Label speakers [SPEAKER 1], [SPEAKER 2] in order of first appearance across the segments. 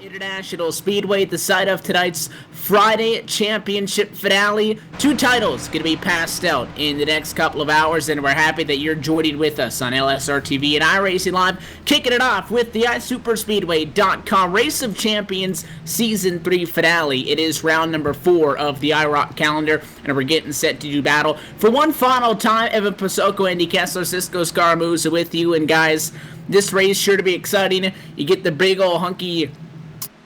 [SPEAKER 1] International Speedway at the site of tonight's Friday Championship finale. 2 titles going to be passed out in the next couple of hours, and we're happy that you're joining with us on LSRTV and iRacing Live, kicking it off with the iSuperspeedway.com Race of Champions Season 3 finale. It is round number 4 of the IROC calendar, and we're getting set to do battle for one final time. Evan Pasoko, Andy Kessler, Cisco Scaramuza with you, and guys, this race sure to be exciting. You get the big old hunky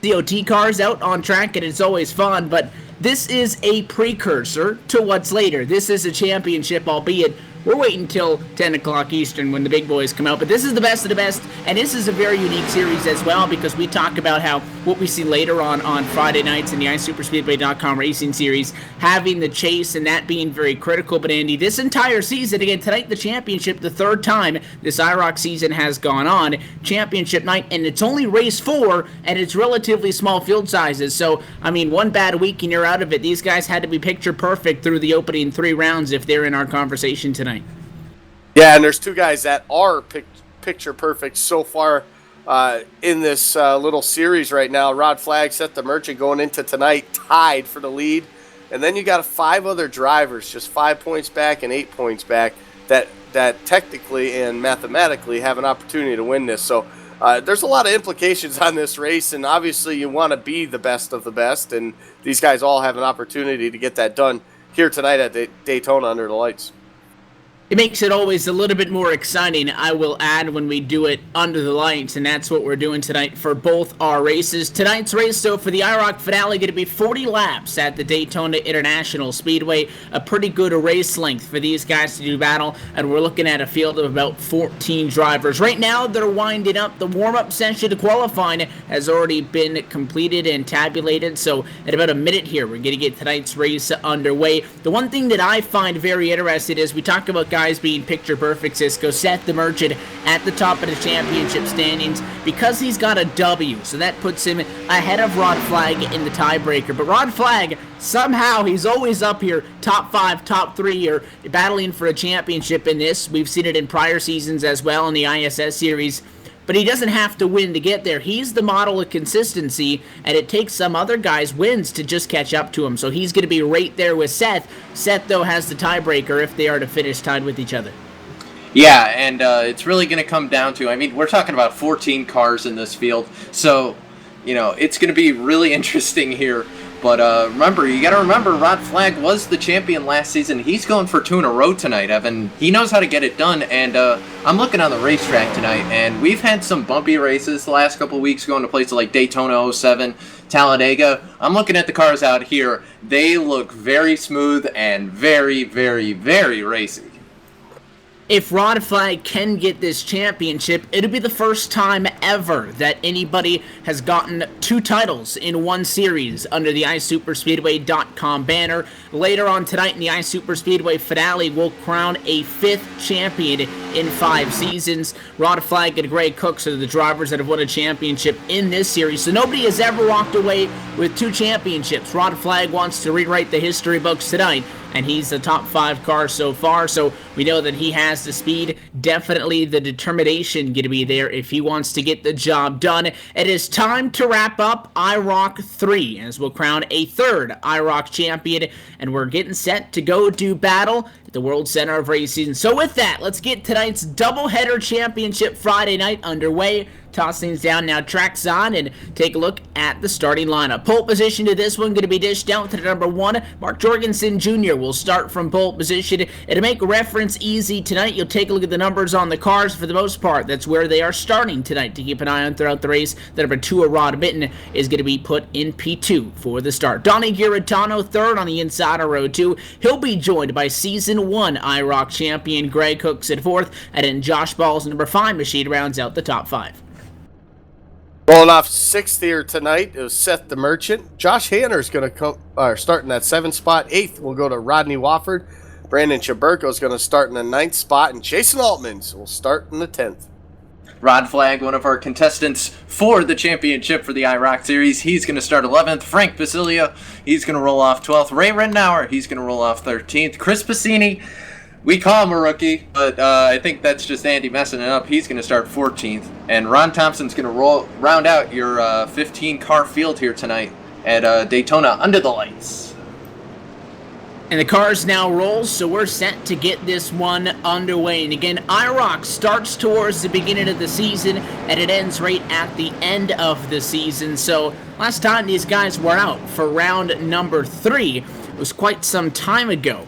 [SPEAKER 1] COT cars out on track, and it's always fun, but this is a precursor to what's later. This is a championship, albeit we're waiting until 10 o'clock Eastern when the big boys come out, but this is the best of the best, and this is a very unique series as well, because we talk about how what we see later on Friday nights in the iSuperspeedway.com racing series, having the chase and that being very critical. But Andy, this entire season, again, tonight the championship, the 3rd time this IROC season has gone on, championship night, and it's only race 4, and it's relatively small field sizes, so, I mean, one bad week and you're out of it. These guys had to be picture perfect through the opening 3 rounds if they're in our conversation tonight.
[SPEAKER 2] Yeah, and there's 2 guys that are picture perfect so far in this little series right now. Rod Flagg, Seth the Merchant going into tonight tied for the lead. And then you got 5 other drivers, just 5 points back and 8 points back, that technically and mathematically have an opportunity to win this. So there's a lot of implications on this race, and obviously you want to be the best of the best, and these guys all have an opportunity to get that done here tonight at Daytona under the lights.
[SPEAKER 1] It makes it always a little bit more exciting, I will add, when we do it under the lights, and that's what we're doing tonight for both our races. Tonight's race, so for the IROC finale, going to be 40 laps at the Daytona International Speedway. A pretty good race length for these guys to do battle, and we're looking at a field of about 14 drivers. Right now, they're winding up. The warm-up session to qualifying has already been completed and tabulated, so in about a minute here, we're going to get tonight's race underway. The one thing that I find very interesting is we talk about guys being picture perfect. Cisco, Seth the Merchant at the top of the championship standings because he's got a W, so that puts him ahead of Rod Flagg in the tiebreaker. But Rod Flagg, somehow he's always up here, top 5, top 3, or battling for a championship in this. We've seen it in prior seasons as well in the ISS series. But he doesn't have to win to get there. He's the model of consistency, and it takes some other guys' wins to just catch up to him. So he's going to be right there with Seth. Seth, though, has the tiebreaker if they are to finish tied with each other.
[SPEAKER 3] Yeah, and it's really going to come down to, I mean, we're talking about 14 cars in this field. So, you know, it's going to be really interesting here. But remember, you got to remember, Rod Flagg was the champion last season. He's going for 2 in a row tonight, Evan. He knows how to get it done, and I'm looking on the racetrack tonight, and we've had some bumpy races the last couple of weeks going to places like Daytona 07, Talladega. I'm looking at the cars out here. They look very smooth and very, very, very racy.
[SPEAKER 1] If Rod Flagg can get this championship, it'll be the first time ever that anybody has gotten 2 titles in one series under the iSuperspeedway.com banner. Later on tonight in the iSuperspeedway finale, we'll crown a 5th champion in 5 seasons. Rod Flag and Greg Cooks are the drivers that have won a championship in this series. So nobody has ever walked away with 2 championships. Rod Flag wants to rewrite the history books tonight, and he's the top 5 car so far, so we know that he has the speed, definitely the determination going to be there if he wants to get the job done. It is time to wrap up IROC 3, as we'll crown a 3rd IROC champion, and we're getting set to go do battle at the World Center of Racing. So with that, let's get tonight's doubleheader championship Friday night underway. Toss things down now, tracks on, and take a look at the starting lineup. Pole position to this one going to be dished out to the number 1. Mark Jorgensen Jr. will start from pole position. And to make reference easy tonight, you'll take a look at the numbers on the cars for the most part. That's where they are starting tonight to keep an eye on throughout the race. The number 2, Rod Mitten, is going to be put in P2 for the start. Donnie Giratano, 3rd on the inside of row 2. He'll be joined by Season 1 IROC champion Greg Cooks at 4th. And then Josh Ball's number 5 machine rounds out the top 5.
[SPEAKER 2] Rolling off 6th here tonight, it was Seth the Merchant. Josh Hanner's going to come start in that 7th spot. 8th will go to Rodney Wofford. Brandon Chaburko is going to start in the 9th spot, and Jason Altmans will start in the 10th.
[SPEAKER 3] Rod Flag, one of our contestants for the championship for the IROC Series, he's going to start 11th. Frank Basilia, he's going to roll off 12th. Ray Rittenauer, he's going to roll off 13th. Chris Passini, we call him a rookie, but I think that's just Andy messing it up. He's going to start 14th. And Ron Thompson's going to round out your 15-car field here tonight at Daytona under the lights.
[SPEAKER 1] And the cars now roll, so we're set to get this one underway. And again, IROC starts towards the beginning of the season, and it ends right at the end of the season. So last time these guys were out for round number 3 was quite some time ago.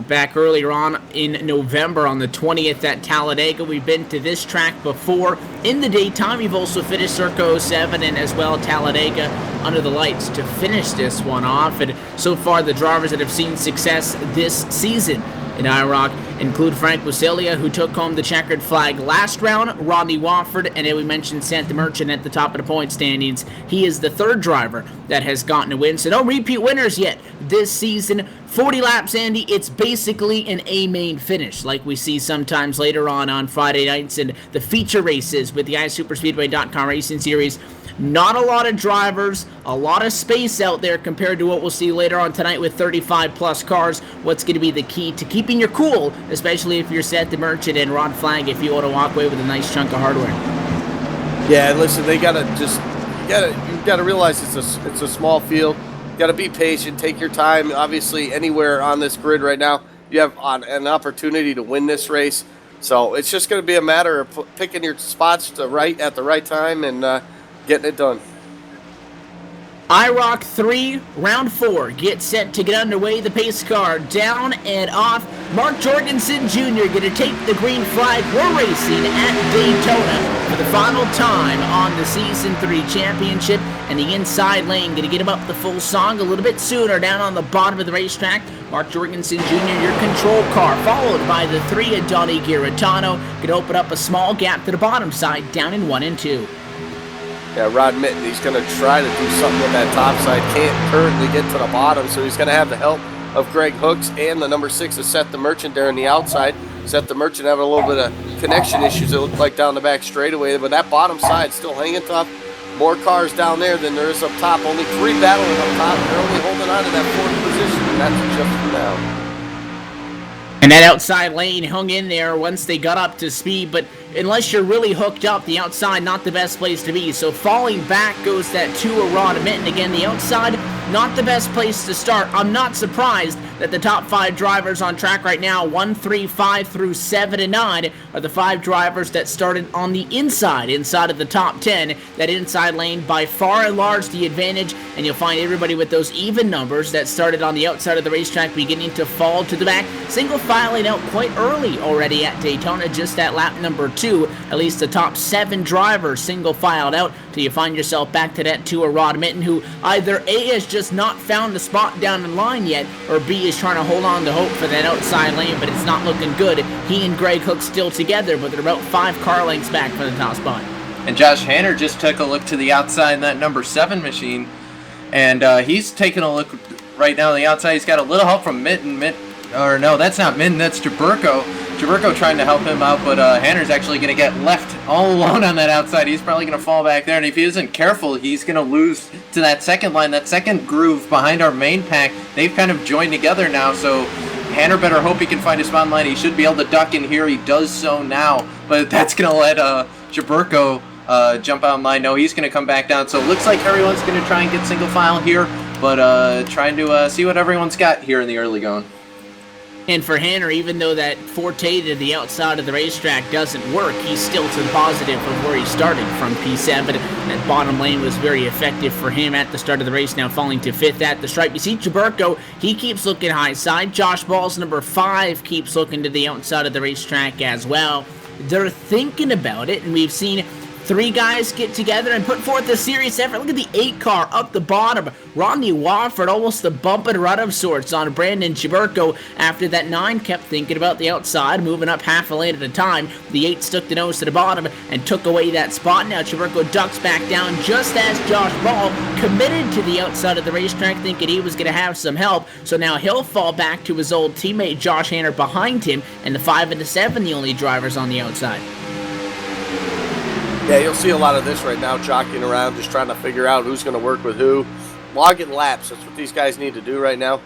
[SPEAKER 1] Back earlier on in November on the 20th at Talladega. We've been to this track before. In the daytime, we've also finished Circa 07 and as well Talladega under the lights to finish this one off. And so far, the drivers that have seen success this season in IROC include Frank Wasilia, who took home the checkered flag last round, Rodney Wofford, and then we mentioned Seth the Merchant at the top of the point standings. He is the 3rd driver that has gotten a win, so no repeat winners yet this season. 40 laps, Andy. It's basically an A-main finish, like we see sometimes later on Friday nights and the feature races with the iSuperspeedway.com Racing Series. Not a lot of drivers, a lot of space out there compared to what we'll see later on tonight with 35-plus cars. What's going to be the key to keeping your cool, especially if you're Seth the Merchant and Rod Flag, if you want to walk away with a nice chunk of hardware?
[SPEAKER 2] Yeah, listen, they gotta you gotta realize it's a small field. You gotta be patient, take your time. Obviously, anywhere on this grid right now, you have an opportunity to win this race. So it's just going to be a matter of picking your spots at the right time and getting it done.
[SPEAKER 1] IROC 3, round 4, get set to get underway. The pace car down and off. Mark Jorgensen Jr. going to take the green flag. We're racing at Daytona for the final time on the Season 3 Championship. And the inside lane going to get him up the full song a little bit sooner down on the bottom of the racetrack. Mark Jorgensen Jr., your control car, followed by the 3 of Donnie Giratano. Going to open up a small gap to the bottom side, down in 1 and 2.
[SPEAKER 2] Yeah, Rod Mitten, he's going to try to do something with that top side. Can't currently get to the bottom, so he's going to have the help of Greg Hooks and the number 6 of Seth the Merchant there on the outside. Seth the Merchant having a little bit of connection issues, it looked like down the back straightaway, but that bottom side still hanging tough. More cars down there than there is up top. Only 3 battling up top. They're only holding on to that 4th position, and that's just for now.
[SPEAKER 1] And that outside lane hung in there once they got up to speed, but unless you're really hooked up, the outside, not the best place to be. So falling back goes that 2 of Rod Mitten. Again, the outside, not the best place to start. I'm not surprised that the top 5 drivers on track right now, 1, 3, 5 through 7 and 9, are the 5 drivers that started on the inside of the top 10. That inside lane, by far and large, the advantage, and you'll find everybody with those even numbers that started on the outside of the racetrack beginning to fall to the back. Single filing out quite early already at Daytona, just at lap number 2. At least the top 7 drivers single filed out till you find yourself back to that 2 of Rod Mitten, who either A, has just not found the spot down in line yet, or B, is trying to hold on to hope for that outside lane, but it's not looking good. He and Greg Hook still together, but they're about 5 car lengths back from the top spot.
[SPEAKER 3] And Josh Hanner just took a look to the outside in that number 7 machine, and he's taking a look right now on the outside. He's got a little help from Mitten. or no, that's not Min, that's Jaburko. Jaburko trying to help him out, but Hanner's actually going to get left all alone on that outside. He's probably going to fall back there, and if he isn't careful, he's going to lose to that second line, that second groove behind our main pack. They've kind of joined together now, so Hanner better hope he can find his spawn line. He should be able to duck in here. He does so now, but that's going to let Jaburko jump out in line. No, he's going to come back down, so it looks like everyone's going to try and get single file here, but trying to see what everyone's got here in the early going.
[SPEAKER 1] And for Hanner, even though that forte to the outside of the racetrack doesn't work, he's still to the positive from where he started from P7. That bottom lane was very effective for him at the start of the race, now falling to 5th at the stripe. You see Jaburko, he keeps looking high side. Josh Ball's number 5 keeps looking to the outside of the racetrack as well. They're thinking about it, and we've seen 3 guys get together and put forth a serious effort. Look at the 8 car up the bottom. Rodney Wofford, almost a bump and run of sorts on Brandon Jaburko after that 9 kept thinking about the outside, moving up half a lane at a time. The 8 stuck the nose to the bottom and took away that spot. Now Jaburko ducks back down just as Josh Ball committed to the outside of the racetrack, thinking he was going to have some help. So now he'll fall back to his old teammate Josh Hanner behind him, and the 5 and the 7 the only drivers on the outside.
[SPEAKER 2] Yeah, you'll see a lot of this right now, jockeying around, just trying to figure out who's going to work with who. Logging laps, that's what these guys need to do right now.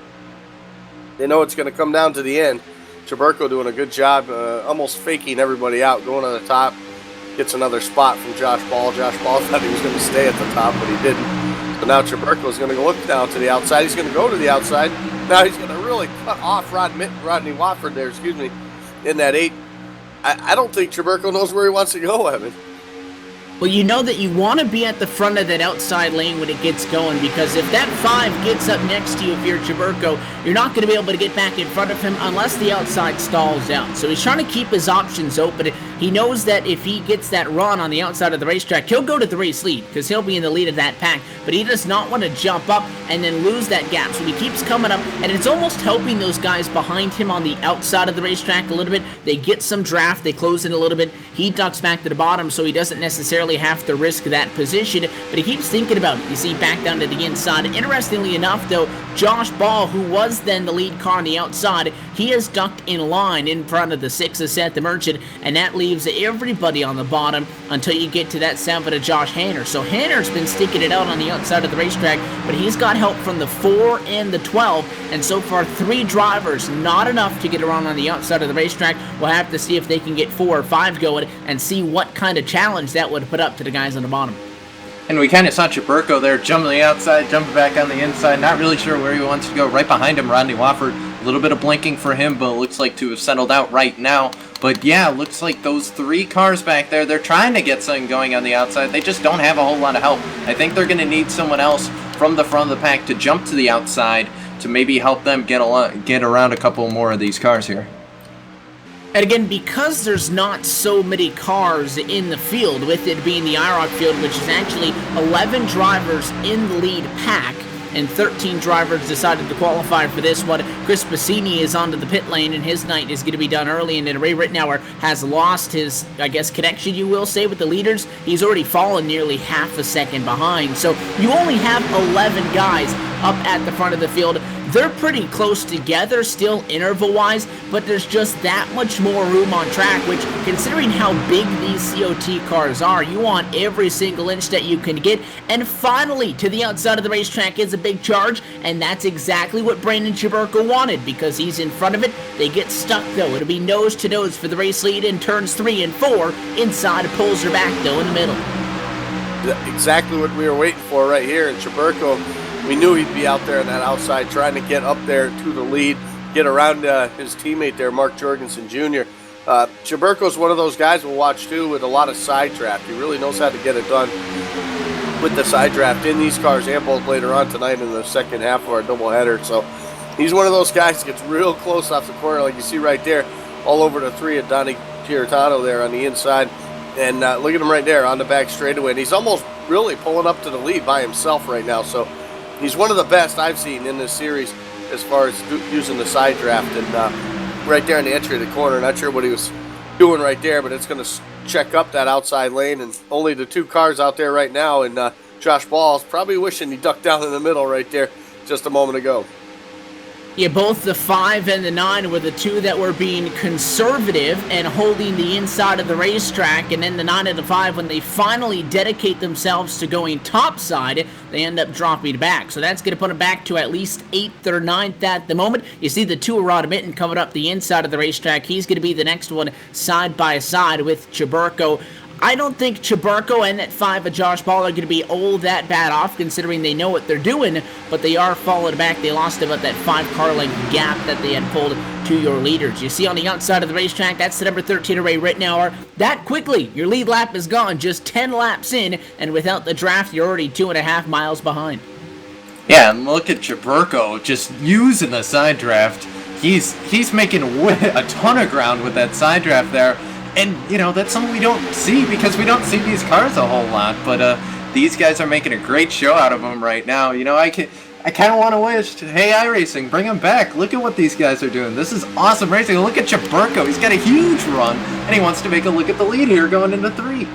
[SPEAKER 2] They know it's going to come down to the end. Jaburko doing a good job, almost faking everybody out, going to the top. Gets another spot from Josh Ball. Josh Ball thought he was going to stay at the top, but he didn't. So now Jaburko's going to go look down to the outside. He's going to go to the outside. Now he's going to really cut off Rodney Wofford there, in that 8. I don't think Jaburko knows where he wants to go, Evan.
[SPEAKER 1] Well, you know that you want to be at the front of that outside lane when it gets going, because if that 5 gets up next to you, if you're Jaburko, you're not going to be able to get back in front of him unless the outside stalls out. So he's trying to keep his options open. He knows that if he gets that run on the outside of the racetrack, he'll go to the race lead because he'll be in the lead of that pack. But he does not want to jump up and then lose that gap. So he keeps coming up, and it's almost helping those guys behind him on the outside of the racetrack a little bit. They get some draft, they close in a little bit. He ducks back to the bottom, so he doesn't necessarily have to risk that position, but he keeps thinking about it. You see, back down to the inside. Interestingly enough, though, Josh Ball, who was then the lead car on the outside, he has ducked in line in front of the 6 of Seth the Merchant, and that leaves everybody on the bottom until you get to that 7 of Josh Hanner. So Hanner's been sticking it out on the outside of the racetrack, but he's got help from the 4 and the 12, and so far 3 drivers, not enough to get around on the outside of the racetrack. We'll have to see if they can get 4 or 5 going and see what kind of challenge that would put up to the guys on the bottom.
[SPEAKER 3] And we kind of saw Jaburko there jumping the outside, jumping back on the inside, not really sure where he wants to go. Right behind him, Rodney Wofford. A little bit of blinking for him, but it looks like to have settled out right now. But yeah, looks like those 3 cars back there, they're trying to get something going on the outside. They just don't have a whole lot of help. I think they're going to need someone else from the front of the pack to jump to the outside to maybe help them get around a couple more of these cars here.
[SPEAKER 1] And again, because there's not so many cars in the field, with it being the IROC field, which is actually 11 drivers in the lead pack, and 13 drivers decided to qualify for this one. Chris Bassini is onto the pit lane, and his night is going to be done early, and then Ray Rittenauer has lost his, I guess, connection, you will say, with the leaders. He's already fallen nearly half a second behind, so you only have 11 guys up at the front of the field. They're pretty close together still interval-wise, but there's just that much more room on track, which, considering how big these COT cars are, you want every single inch that you can get. And finally, to the outside of the racetrack is a big charge, and that's exactly what Brandon Jaburko wanted, because he's in front of it. They get stuck, though. It'll be nose-to-nose for the race lead in turns 3 and 4. Inside pulls her back, though, in the middle.
[SPEAKER 2] Exactly what we were waiting for right here, and Jaburko, we knew he'd be out there on that outside trying to get up there to the lead, get around his teammate there, Mark Jorgensen Jr. Jaburko's one of those guys we'll watch too with a lot of side draft. He really knows how to get it done with the side draft in these cars and both later on tonight in the second half of our doubleheader. So he's one of those guys that gets real close off the corner, like you see right there, all over the 3 of Donnie Giarratano there on the inside. And look at him right there on the back straightaway. And he's almost really pulling up to the lead by himself right now. So he's one of the best I've seen in this series as far as using the side draft. And right there in the entry of the corner, not sure what he was doing right there, but it's going to check up that outside lane. And only the 2 cars out there right now. And Josh Ball's probably wishing he ducked down in the middle right there just a moment ago.
[SPEAKER 1] Yeah, both the 5 and the 9 were the two that were being conservative and holding the inside of the racetrack, and then the 9 and the 5, when they finally dedicate themselves to going topside, they end up dropping back. So that's going to put them back to at least 8th or 9th at the moment. You see the 2 Rod Mitten coming up the inside of the racetrack. He's going to be the next one side by side with Chaburko. I don't think Chaburko and that 5 of Josh Ball are going to be all that bad off, considering they know what they're doing, but they are falling back. They lost about that 5-car length gap that they had pulled to your leaders. You see on the outside of the racetrack, that's the number 13 Ray Rittenauer. That quickly, your lead lap is gone, just 10 laps in, and without the draft, you're already 2.5 miles behind.
[SPEAKER 3] Yeah, and look at Chaburko just using the side draft. He's making a ton of ground with that side draft there. And, you know, that's something we don't see because we don't see these cars a whole lot. But these guys are making a great show out of them right now. You know, I kind of want to wish, hey, iRacing, bring them back. Look at what these guys are doing. This is awesome racing. Look at Chaburko. He's got a huge run, and he wants to make a look at the lead here going into 3.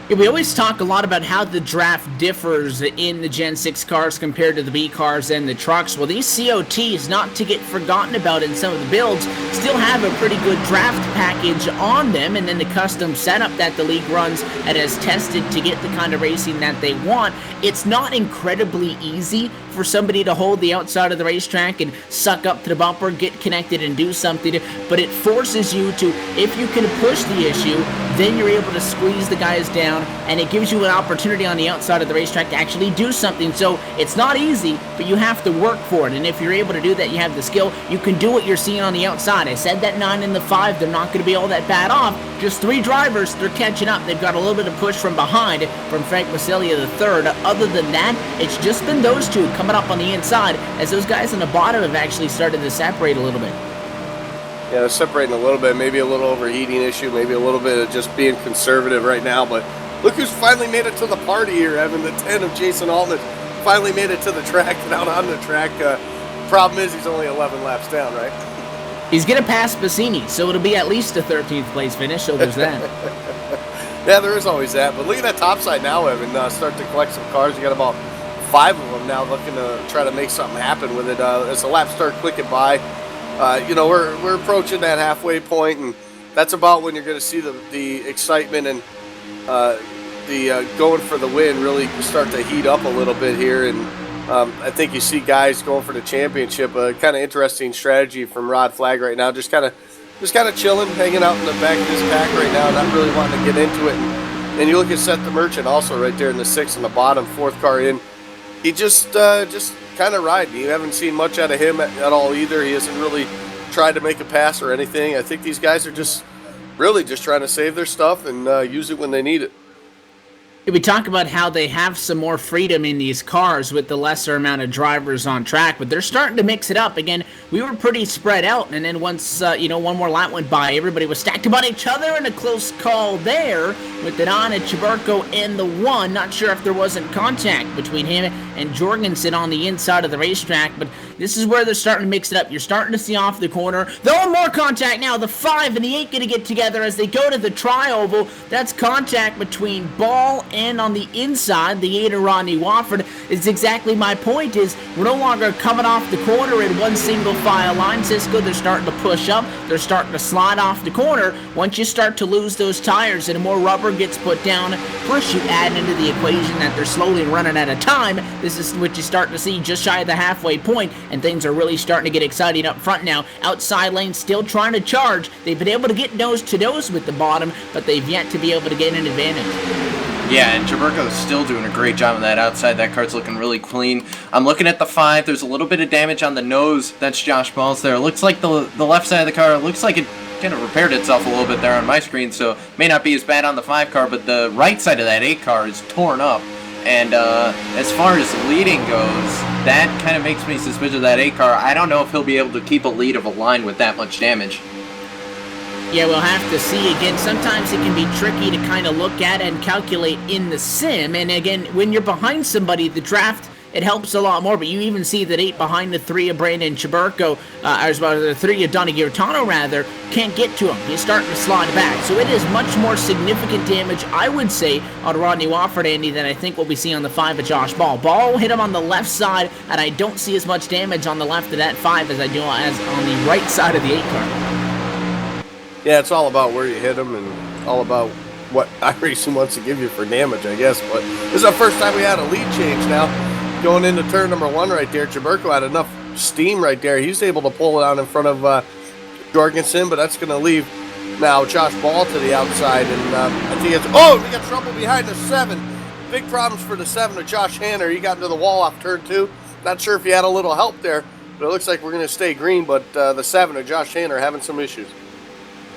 [SPEAKER 1] Yeah, we always talk a lot about how the draft differs in the Gen 6 cars compared to the B cars and the trucks. Well, these COTs, not to get forgotten about in some of the builds, still have a pretty good draft package on them, and then the custom setup that the league runs and has tested to get the kind of racing that they want. It's not incredibly easy for somebody to hold the outside of the racetrack and suck up to the bumper, get connected and do something, but it forces you to, if you can push the issue, then you're able to squeeze the guys down, and it gives you an opportunity on the outside of the racetrack to actually do something. So it's not easy, but you have to work for it, and if you're able to do that, you have the skill, you can do what you're seeing on the outside. I said that 9 and the 5, they're not going to be all that bad off. Just 3 drivers, they're catching up. They've got a little bit of push from behind from Frank Massilia III. Other than that, it's just been those 2 coming up on the inside, as those guys on the bottom have actually started to separate a little bit.
[SPEAKER 2] Yeah, they're separating a little bit, maybe a little overheating issue, maybe a little bit of just being conservative right now, but look who's finally made it to the party here, Evan. The 10 of Jason Altman finally made it to the track and out on the track. Problem is he's only 11 laps down, right?
[SPEAKER 1] He's going to pass Bassini, so it'll be at least a 13th place finish, so there's that.
[SPEAKER 2] Yeah, there is always that, but look at that top side now, Evan. Start to collect some cars. You got about 5 of them now looking to try to make something happen with it. As the laps start clicking by, you know, we're approaching that halfway point, and that's about when you're going to see the excitement and the going for the win really start to heat up a little bit here. And I think you see guys going for the championship. A kind of interesting strategy from Rod Flag right now, just kind of chilling, hanging out in the back of his pack right now, not really wanting to get into it. And you look at Seth the Merchant also right there in the 6th on the bottom, 4th car in. He just kind of riding. You haven't seen much out of him at all either. He hasn't really tried to make a pass or anything. I think these guys are just really just trying to save their stuff and use it when they need it.
[SPEAKER 1] We talk about how they have some more freedom in these cars with the lesser amount of drivers on track, but they're starting to mix it up. Again, we were pretty spread out, and then once, one more lap went by, everybody was stacked up on each other, and a close call there with the Don and Chaburko and the 1. Not sure if there wasn't contact between him and Jorgensen on the inside of the racetrack, but this is where they're starting to mix it up. You're starting to see off the corner. Though more contact now. The 5 and the 8 going to get together as they go to the tri-oval. That's contact between Ball and on the inside, the 8 of Rodney Wofford. Is exactly my point, is we're no longer coming off the corner in one single file line, Cisco. They're starting to push up. They're starting to slide off the corner. Once you start to lose those tires and more rubber gets put down, plus you add into the equation that they're slowly running out of time, this is what you start to see just shy of the halfway point, and things are really starting to get exciting up front now. Outside lane still trying to charge. They've been able to get nose to nose with the bottom, but they've yet to be able to get an advantage.
[SPEAKER 3] Yeah, and Chaburko's still doing a great job on that outside. That car's looking really clean. I'm looking at the 5. There's a little bit of damage on the nose. That's Josh Balls there. It looks like the left side of the car, looks like it kind of repaired itself a little bit there on my screen, so may not be as bad on the 5 car, but the right side of that 8 car is torn up. And as far as leading goes, that kind of makes me suspicious of that 8 car. I don't know if he'll be able to keep a lead of a line with that much damage.
[SPEAKER 1] Yeah, we'll have to see. Again, sometimes it can be tricky to kind of look at and calculate in the sim. And again, when you're behind somebody, the draft it helps a lot more. But you even see that 8 behind the 3 of Brandon Chaburko, as well as the 3 of Donnie Giratano, rather, can't get to him. He's starting to slide back. So it is much more significant damage, I would say, on Rodney Wofford, Andy, than I think what we see on the 5 of Josh Ball. Ball will hit him on the left side, and I don't see as much damage on the left of that 5 as I do as on the right side of the 8 car.
[SPEAKER 2] Yeah, it's all about where you hit them and all about what iRacing wants to give you for damage, I guess. But this is the first time we had a lead change now. Going into turn number 1 right there, Chaburko had enough steam right there. He was able to pull it out in front of Jorgensen, but that's going to leave now Josh Ball to the outside. And I think it's, oh, we got trouble behind the 7. Big problems for the 7 of Josh Hanner. He got into the wall off turn 2. Not sure if he had a little help there, but it looks like we're going to stay green. But the 7 of Josh Hanner having some issues.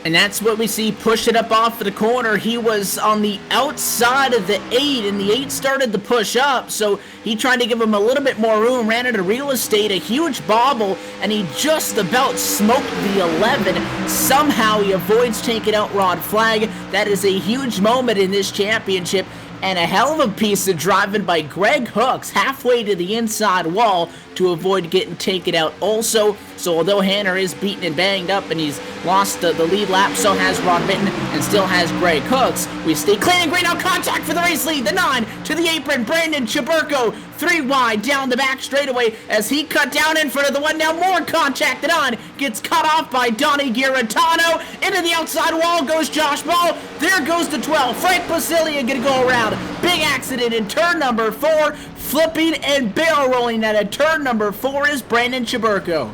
[SPEAKER 1] And that's what we see, push it up off of the corner. He was on the outside of the 8, and the 8 started to push up, so he tried to give him a little bit more room, ran into real estate, a huge bobble, and he just about smoked the 11. Somehow he avoids taking out Rod Flag. That is a huge moment in this championship, and a hell of a piece of driving by Greg Hooks halfway to the inside wall to avoid getting taken out also. So although Hanner is beaten and banged up and he's lost the lead lap, so has Ron Minton and still has Greg Hooks. We stay clean and green, out contact for the race lead. The 9 to the apron, Brandon Chaburko, 3 wide down the back straightaway as he cut down in front of the 1. Now more contact than on. Gets cut off by Donnie Giratano. Into the outside wall goes Josh Ball. There goes the 12. Frank Basilia gonna go around. Big accident in turn number 4. Flipping and barrel rolling at turn number 4 is Brandon Chaburko.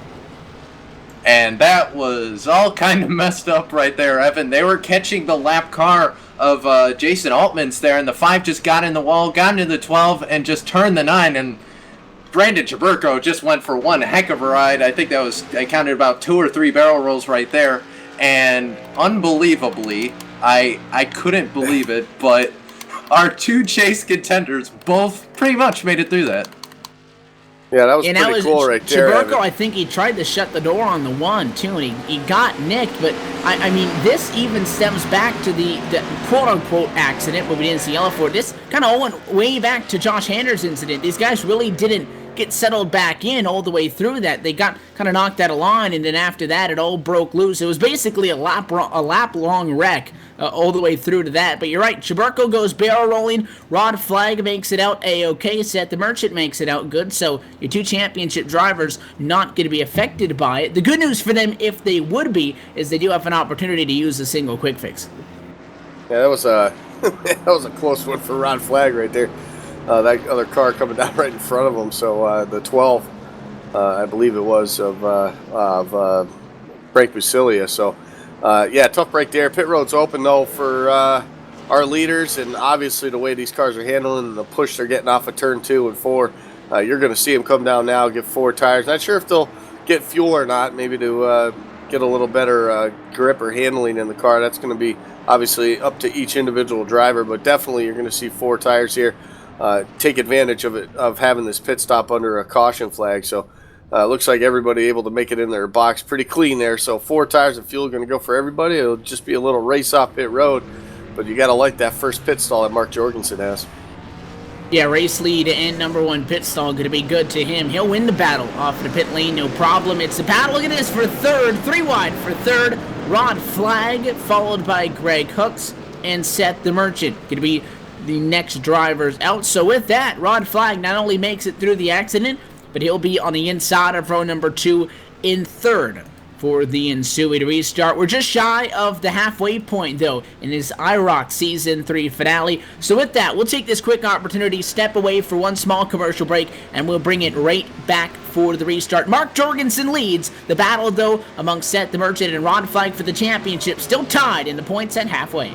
[SPEAKER 3] And that was all kind of messed up right there, Evan. They were catching the lap car of Jason Altman's there, and the 5 just got in the wall, got into the 12, and just turned the 9, and Brandon Chaburko just went for one heck of a ride. I think I counted about 2 or 3 barrel rolls right there, and unbelievably, I couldn't believe it, but our 2 chase contenders both pretty much made it through that.
[SPEAKER 2] Yeah, that was pretty cool right there.
[SPEAKER 1] Chaburko, I think he tried to shut the door on the 1, too, and he got nicked. But, I mean, this even stems back to the quote-unquote accident, but we didn't see yellow for it. This kind of went way back to Josh Hanner's incident. These guys really didn't get settled back in all the way through that. They got kind of knocked out of line, and then after that, it all broke loose. It was basically a lap-long wreck all the way through to that. But you're right, Chaburko goes barrel rolling. Rod Flag makes it out A-OK. Seth the Merchant makes it out good. So your 2 championship drivers not going to be affected by it. The good news for them, if they would be, is they do have an opportunity to use a single quick fix.
[SPEAKER 2] Yeah, that was a that was a close one for Rod Flag right there. That other car coming down right in front of him. So the 12, I believe it was, of Frank Basilia. So, yeah, tough break there. Pit road's open, though, for our leaders. And obviously the way these cars are handling and the push they're getting off of turn 2 and 4, you're going to see them come down now, get 4 tires. Not sure if they'll get fuel or not, maybe to get a little better grip or handling in the car. That's going to be obviously up to each individual driver. But definitely you're going to see 4 tires here. Take advantage of it, of having this pit stop under a caution flag. So looks like everybody able to make it in their box pretty clean there. So 4 tires of fuel going to go for everybody. It'll just be a little race off pit road, but you got to like that first pit stall that Mark Jorgensen has.
[SPEAKER 1] Yeah, race lead and number 1 pit stall going to be good to him. He'll win the battle off the pit lane, no problem. It's a battle. Look at this for 3rd, 3 wide for 3rd. Rod Flag, followed by Greg Hooks and Seth the Merchant. Going to be the next drivers out. So with that, Rod Flag not only makes it through the accident, but he'll be on the inside of row number 2 in 3rd for the ensuing restart. We're just shy of the halfway point, though, in this IROC Season 3 finale. So with that, we'll take this quick opportunity, step away for one small commercial break, and we'll bring it right back for the restart. Mark Jorgensen leads the battle, though, among Seth the Merchant and Rod Flag for the championship, still tied in the points at halfway.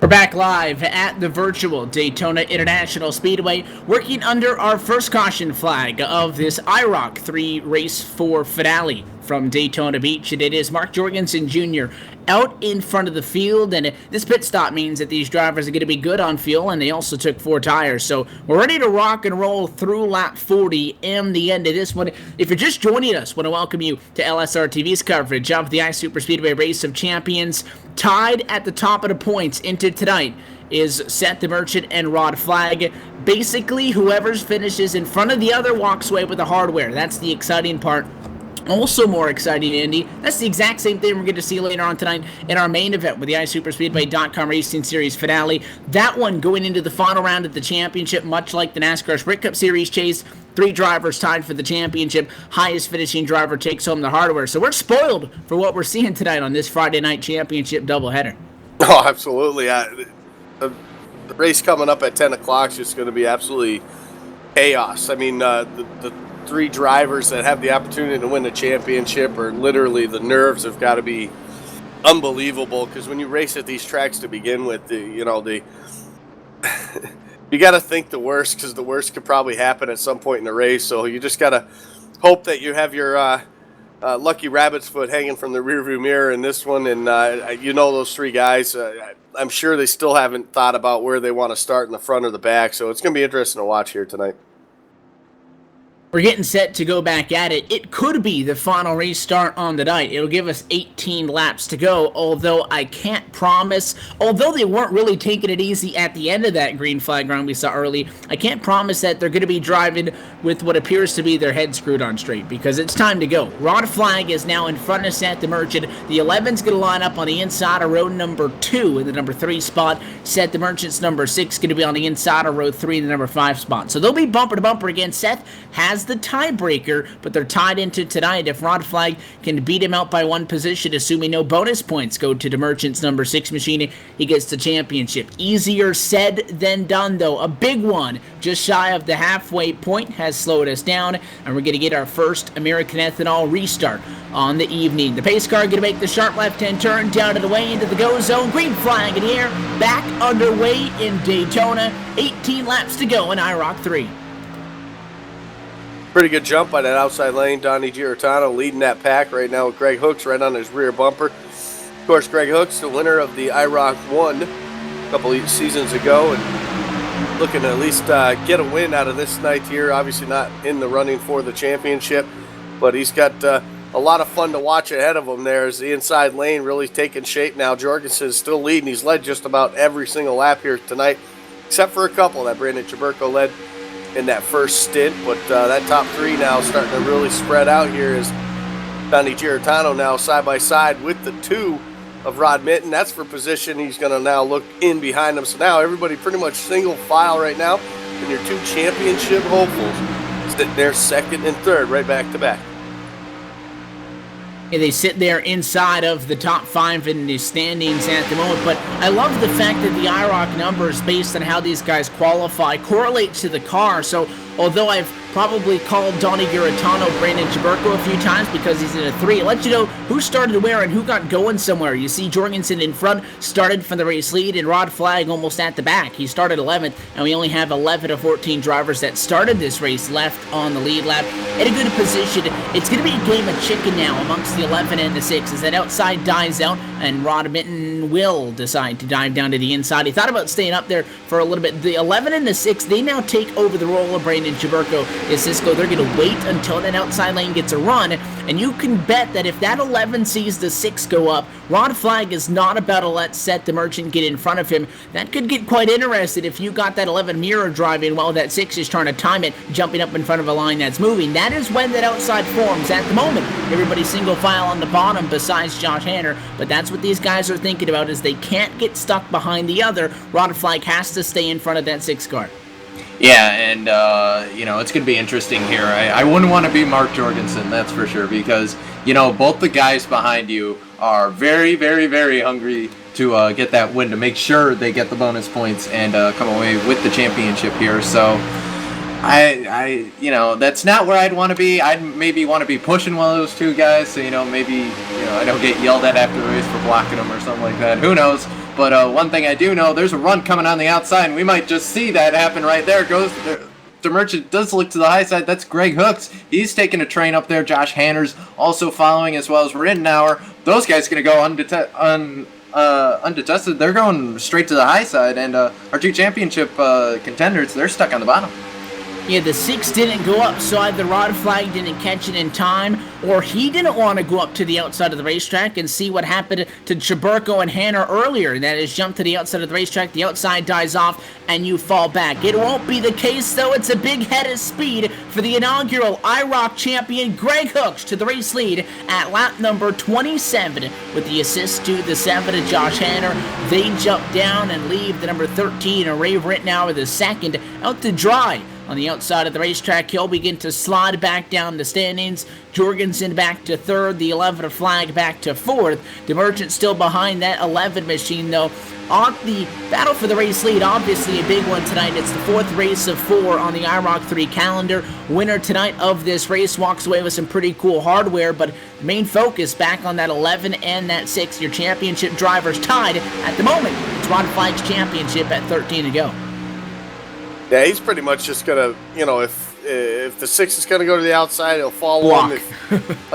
[SPEAKER 1] We're back live at the virtual Daytona International Speedway, working under our first caution flag of this IROC 3 Race 4 finale from Daytona Beach. And it is Mark Jorgensen Jr. out in front of the field, and this pit stop means that these drivers are going to be good on fuel, and they also took 4 tires. So we're ready to rock and roll through lap 40 and the end of this one. If you're just joining us, I want to welcome you to LSRTV's coverage of the iSuperSpeedway Race of Champions. Tied at the top of the points into tonight is Seth the Merchant and Rod Flag. Basically, whoever's finishes in front of the other walks away with the hardware. That's the exciting part. Also more exciting, Indy, that's the exact same thing we're going to see later on tonight in our main event with the iSuperSpeedway.com Racing Series finale. That one going into the final round of the championship, much like the NASCAR Sprint Cup Series chase. 3 drivers tied for the championship. Highest finishing driver takes home the hardware. So we're spoiled for what we're seeing tonight on this Friday night championship doubleheader.
[SPEAKER 2] Oh, absolutely. The race coming up at 10 o'clock is just going to be absolutely chaos. I mean, the 3 drivers that have the opportunity to win the championship are literally, the nerves have got to be unbelievable, because when you race at these tracks to begin with, you got to think the worst, because the worst could probably happen at some point in the race. So you just got to hope that you have your lucky rabbit's foot hanging from the rearview mirror in this one. And those 3 guys, I'm sure they still haven't thought about where they want to start in the front or the back. So it's going to be interesting to watch here tonight.
[SPEAKER 1] We're getting set to go back at it. It could be the final restart on the night. It'll give us 18 laps to go, although I can't promise, although they weren't really taking it easy at the end of that green flag round we saw early, I can't promise that they're going to be driving with what appears to be their head screwed on straight, because it's time to go. Rod Flag is now in front of Seth the Merchant. The 11's going to line up on the inside of row number 2 in the number 3 spot. Seth the Merchant's number 6 going to be on the inside of row 3 in the number 5 spot. So they'll be bumper to bumper again. Seth has the tiebreaker, but they're tied into tonight. If Rod Flag can beat him out by 1 position, assuming no bonus points go to the Merchant's number 6 machine, he gets the championship. Easier said than done, though. A big one just shy of the halfway point has slowed us down, and we're going to get our first American Ethanol restart on the evening. The pace car going to make the sharp left-hand turn down to the way into the go zone. Green flag in the air. Back underway in Daytona. 18 laps to go in IROC 3.
[SPEAKER 2] Pretty good jump by that outside lane. Donnie Giarratano leading that pack right now with Greg Hooks right on his rear bumper. Of course, Greg Hooks, the winner of the IROC 1 a couple of seasons ago, and looking to at least get a win out of this night here. Obviously not in the running for the championship, but he's got a lot of fun to watch ahead of him there as the inside lane really taking shape now. Jorgensen is still leading. He's led just about every single lap here tonight, except for a couple that Brandon Chaburko led in that first stint, but that top 3 now starting to really spread out here as Donnie Giarratano now side by side with the 2 of Rod Minton. That's for position. He's going to now look in behind them. So now everybody pretty much single file right now, and your 2 championship hopefuls sitting there second and third right back to back.
[SPEAKER 1] They sit there inside of the top 5 in the standings at the moment, but I love the fact that the IROC numbers, based on how these guys qualify, correlate to the car. So although I've probably called Donnie Giarratano Brandon Chaburko a few times because he's in a 3, it lets you know who started where and who got going somewhere. You see Jorgensen in front, started from the race lead, and Rod Flag almost at the back. He started 11th, and we only have 11 of 14 drivers that started this race left on the lead lap in a good position. It's going to be a game of chicken now amongst the 11 and the 6 as that outside dies out, and Rod Minton will decide to dive down to the inside. He thought about staying up there for a little bit. The 11 and the 6, they now take over the role of Brandon Chaburko. Cisco, they're going to wait until that outside lane gets a run, and you can bet that if that 11 sees the 6 go up, Rod Flag is not about to let Seth the Merchant get in front of him. That could get quite interesting if you got that 11 mirror driving while that 6 is trying to time it, jumping up in front of a line that's moving. That is when that outside forms. At the moment, everybody's single file on the bottom besides Josh Hanner, but that's what these guys are thinking about, is they can't get stuck behind the other. Rod Flag has to stay in front of that 6 car.
[SPEAKER 3] Yeah, and, it's going to be interesting here. I wouldn't want to be Mark Jorgensen, that's for sure, because, both the guys behind you are very, very, very hungry to get that win, to make sure they get the bonus points and come away with the championship here. So, that's not where I'd want to be. I'd maybe want to be pushing one of those 2 guys, so, maybe, I don't get yelled at after the race for blocking them or something like that. Who knows? But one thing I do know, there's a run coming on the outside, and we might just see that happen right there. DeMerchant does look to the high side. That's Greg Hooks. He's taking a train up there. Josh Hanner's also following, as well as Rittenauer. Those guys going to go undetested. They're going straight to the high side, and our two championship contenders, they're stuck on the bottom.
[SPEAKER 1] Yeah, the 6 didn't go up, so either Rod Flag didn't catch it in time, or he didn't want to go up to the outside of the racetrack and see what happened to Chaburko and Hanner earlier. That is, jump to the outside of the racetrack, the outside dies off, and you fall back. It won't be the case, though. It's a big head of speed for the inaugural IROC champion, Greg Hooks, to the race lead at lap number 27, with the assist to the 7 of Josh Hanner. They jump down and leave the number 13, Ray Rittenauer, the second, out to dry. On the outside of the racetrack, he'll begin to slide back down the standings. Jorgensen back to 3rd, the 11 Flag back to 4th. DeMerchant still behind that 11 machine, though. On the battle for the race lead, obviously a big one tonight. It's the 4th race of 4 on the IROC 3 calendar. Winner tonight of this race walks away with some pretty cool hardware, but main focus back on that 11 and that 6. Your championship drivers tied at the moment. It's Rod Flag's championship at 13 to go.
[SPEAKER 2] Yeah, he's pretty much just gonna, if the 6 is gonna go to the outside, he'll follow him.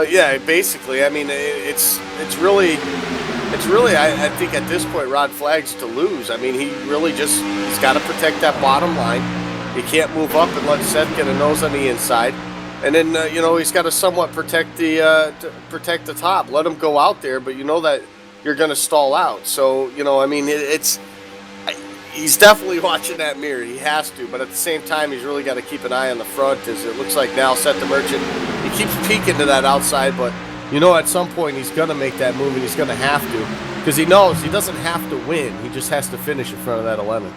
[SPEAKER 2] Yeah, basically. I mean, it's really. I think at this point, Rod Flag's to lose. I mean, he's got to protect that bottom line. He can't move up and let Seth get a nose on the inside, and then he's got to somewhat protect the top. Let him go out there, but you know that you're going to stall out. So I mean, he's definitely watching that mirror. He has to, but at the same time, he's really got to keep an eye on the front. As it looks like now, Seth the Merchant, he keeps peeking to that outside, but at some point he's going to make that move, and he's going to have to, because he knows he doesn't have to win. He just has to finish in front of that 11.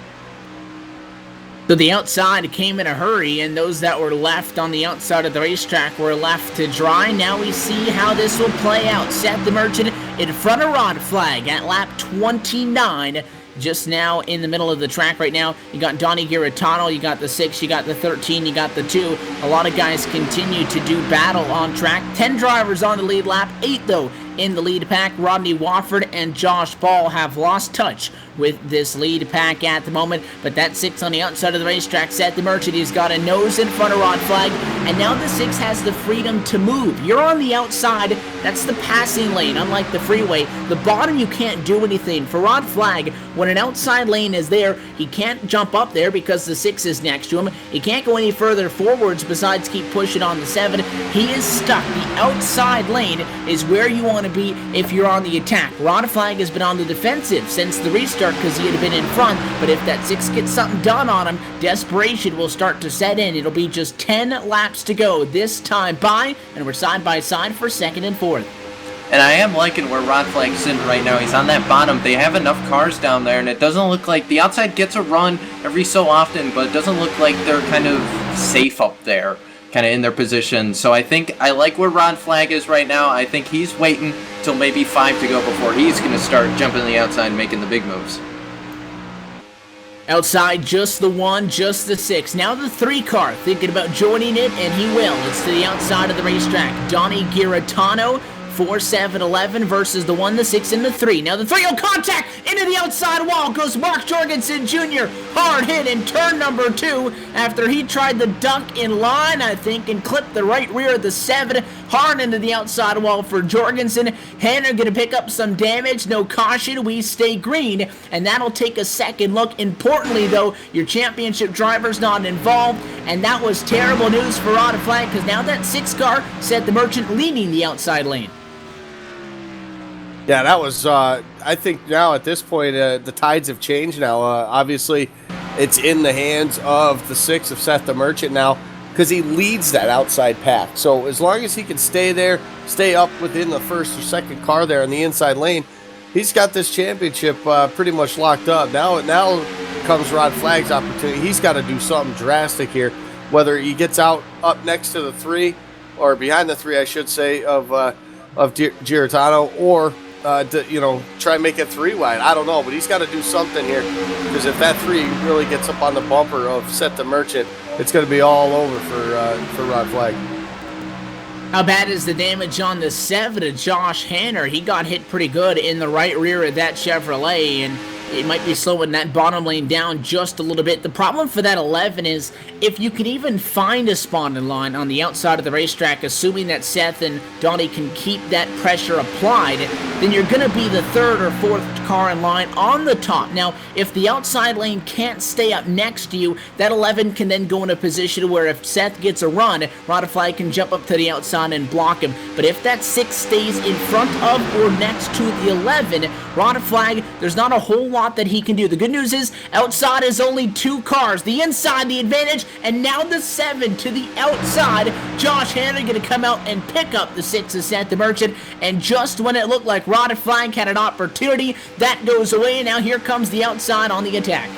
[SPEAKER 1] So the outside came in a hurry, and those that were left on the outside of the racetrack were left to dry. Now we see how this will play out. Seth the Merchant in front of Rod Flag at lap 29. Just now in the middle of the track right now. You got Donnie Giratano, you got the 6, you got the 13, you got the 2. A lot of guys continue to do battle on track. 10 drivers on the lead lap, 8 though in the lead pack. Rodney Wofford and Josh Ball have lost touch with this lead pack at the moment, but that 6 on the outside of the racetrack, Seth the Merchant, he's got a nose in front of Rod Flag, and now the 6 has the freedom to move. You're on the outside, that's the passing lane, unlike the freeway. The bottom, you can't do anything. For Rod Flag, when an outside lane is there, he can't jump up there because the 6 is next to him. He can't go any further forwards besides keep pushing on the 7. He is stuck. The outside lane is where you want to be if you're on the attack. Rod Flag has been on the defensive since the restart because he had been in front, but if that 6 gets something done on him, desperation will start to set in. It'll be just 10 laps to go this time by, and we're side by side for 2nd and 4th.
[SPEAKER 3] And I am liking where Rod Flag's sitting right now. He's on that bottom. They have enough cars down there, and it doesn't look like the outside gets a run every so often, but it doesn't look like they're kind of safe up there, kind of in their position. So I think I like where Rod Flag is right now. I think he's waiting till maybe 5 to go before he's going to start jumping the outside and making the big moves.
[SPEAKER 1] Outside, just the 1, just the 6. Now the 3 car, thinking about joining it, and he will. It's to the outside of the racetrack. Donnie Giratano, 4, 7, 11 versus the 1, the 6, and the 3. Now the 3 will contact into the outside wall. Goes Mark Jorgensen Jr. Hard hit in turn number 2 after he tried the duck in line, I think, and clipped the right rear of the 7. Hard into the outside wall for Jorgensen. Hanner going to pick up some damage. No caution. We stay green, and that'll take a second look. Importantly, though, your championship driver's not involved, and that was terrible news for Rod Flag because now that 6 car Seth the Merchant leading the outside lane.
[SPEAKER 2] Yeah, that was, I think now at this point, the tides have changed now. Obviously, it's in the hands of the 6 of Seth the Merchant now because he leads that outside pack. So as long as he can stay there, stay up within the 1st or 2nd car there in the inside lane, he's got this championship pretty much locked up. Now comes Rod Flag's opportunity. He's got to do something drastic here, whether he gets up next to the 3, or behind the 3, I should say, of Giratano, or try and make it 3 wide. I don't know, but he's got to do something here, because if that 3 really gets up on the bumper of Seth the Merchant, it's going to be all over for Rod Flag.
[SPEAKER 1] How bad is the damage on the 7 of Josh Hanner? He got hit pretty good in the right rear of that Chevrolet, and it might be slowing that bottom lane down just a little bit. The problem for that 11 is if you can even find a spawn in line on the outside of the racetrack, assuming that Seth and Donnie can keep that pressure applied, then you're going to be the third or fourth car in line on the top. Now, if the outside lane can't stay up next to you, that 11 can then go in a position where if Seth gets a run, Rodifly can jump up to the outside and block him. But if that 6 stays in front of or next to the 11, Rodifly, there's not a whole lot that he can do. The good news is, outside is only 2 cars. The inside, the advantage, and now the 7 to the outside. Josh Hanna going to come out and pick up the 6 of Seth the Merchant, and just when it looked like Rodifly had an opportunity, that goes away, and now here comes the outside on the attack.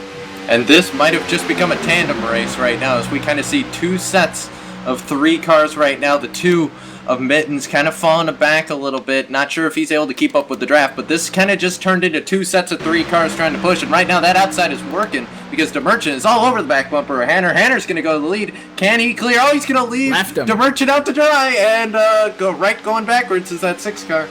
[SPEAKER 3] And this might have just become a tandem race right now, as we kind of see 2 sets of 3 cars right now. The 2 of Mittens kind of falling back a little bit. Not sure if he's able to keep up with the draft, but this kind of just turned into 2 sets of 3 cars trying to push, and right now that outside is working because DeMerchant is all over the back bumper. Hanner's going to go to the lead. Can he clear? Oh, he's going to leave DeMerchant out to dry and going backwards is that 6 car.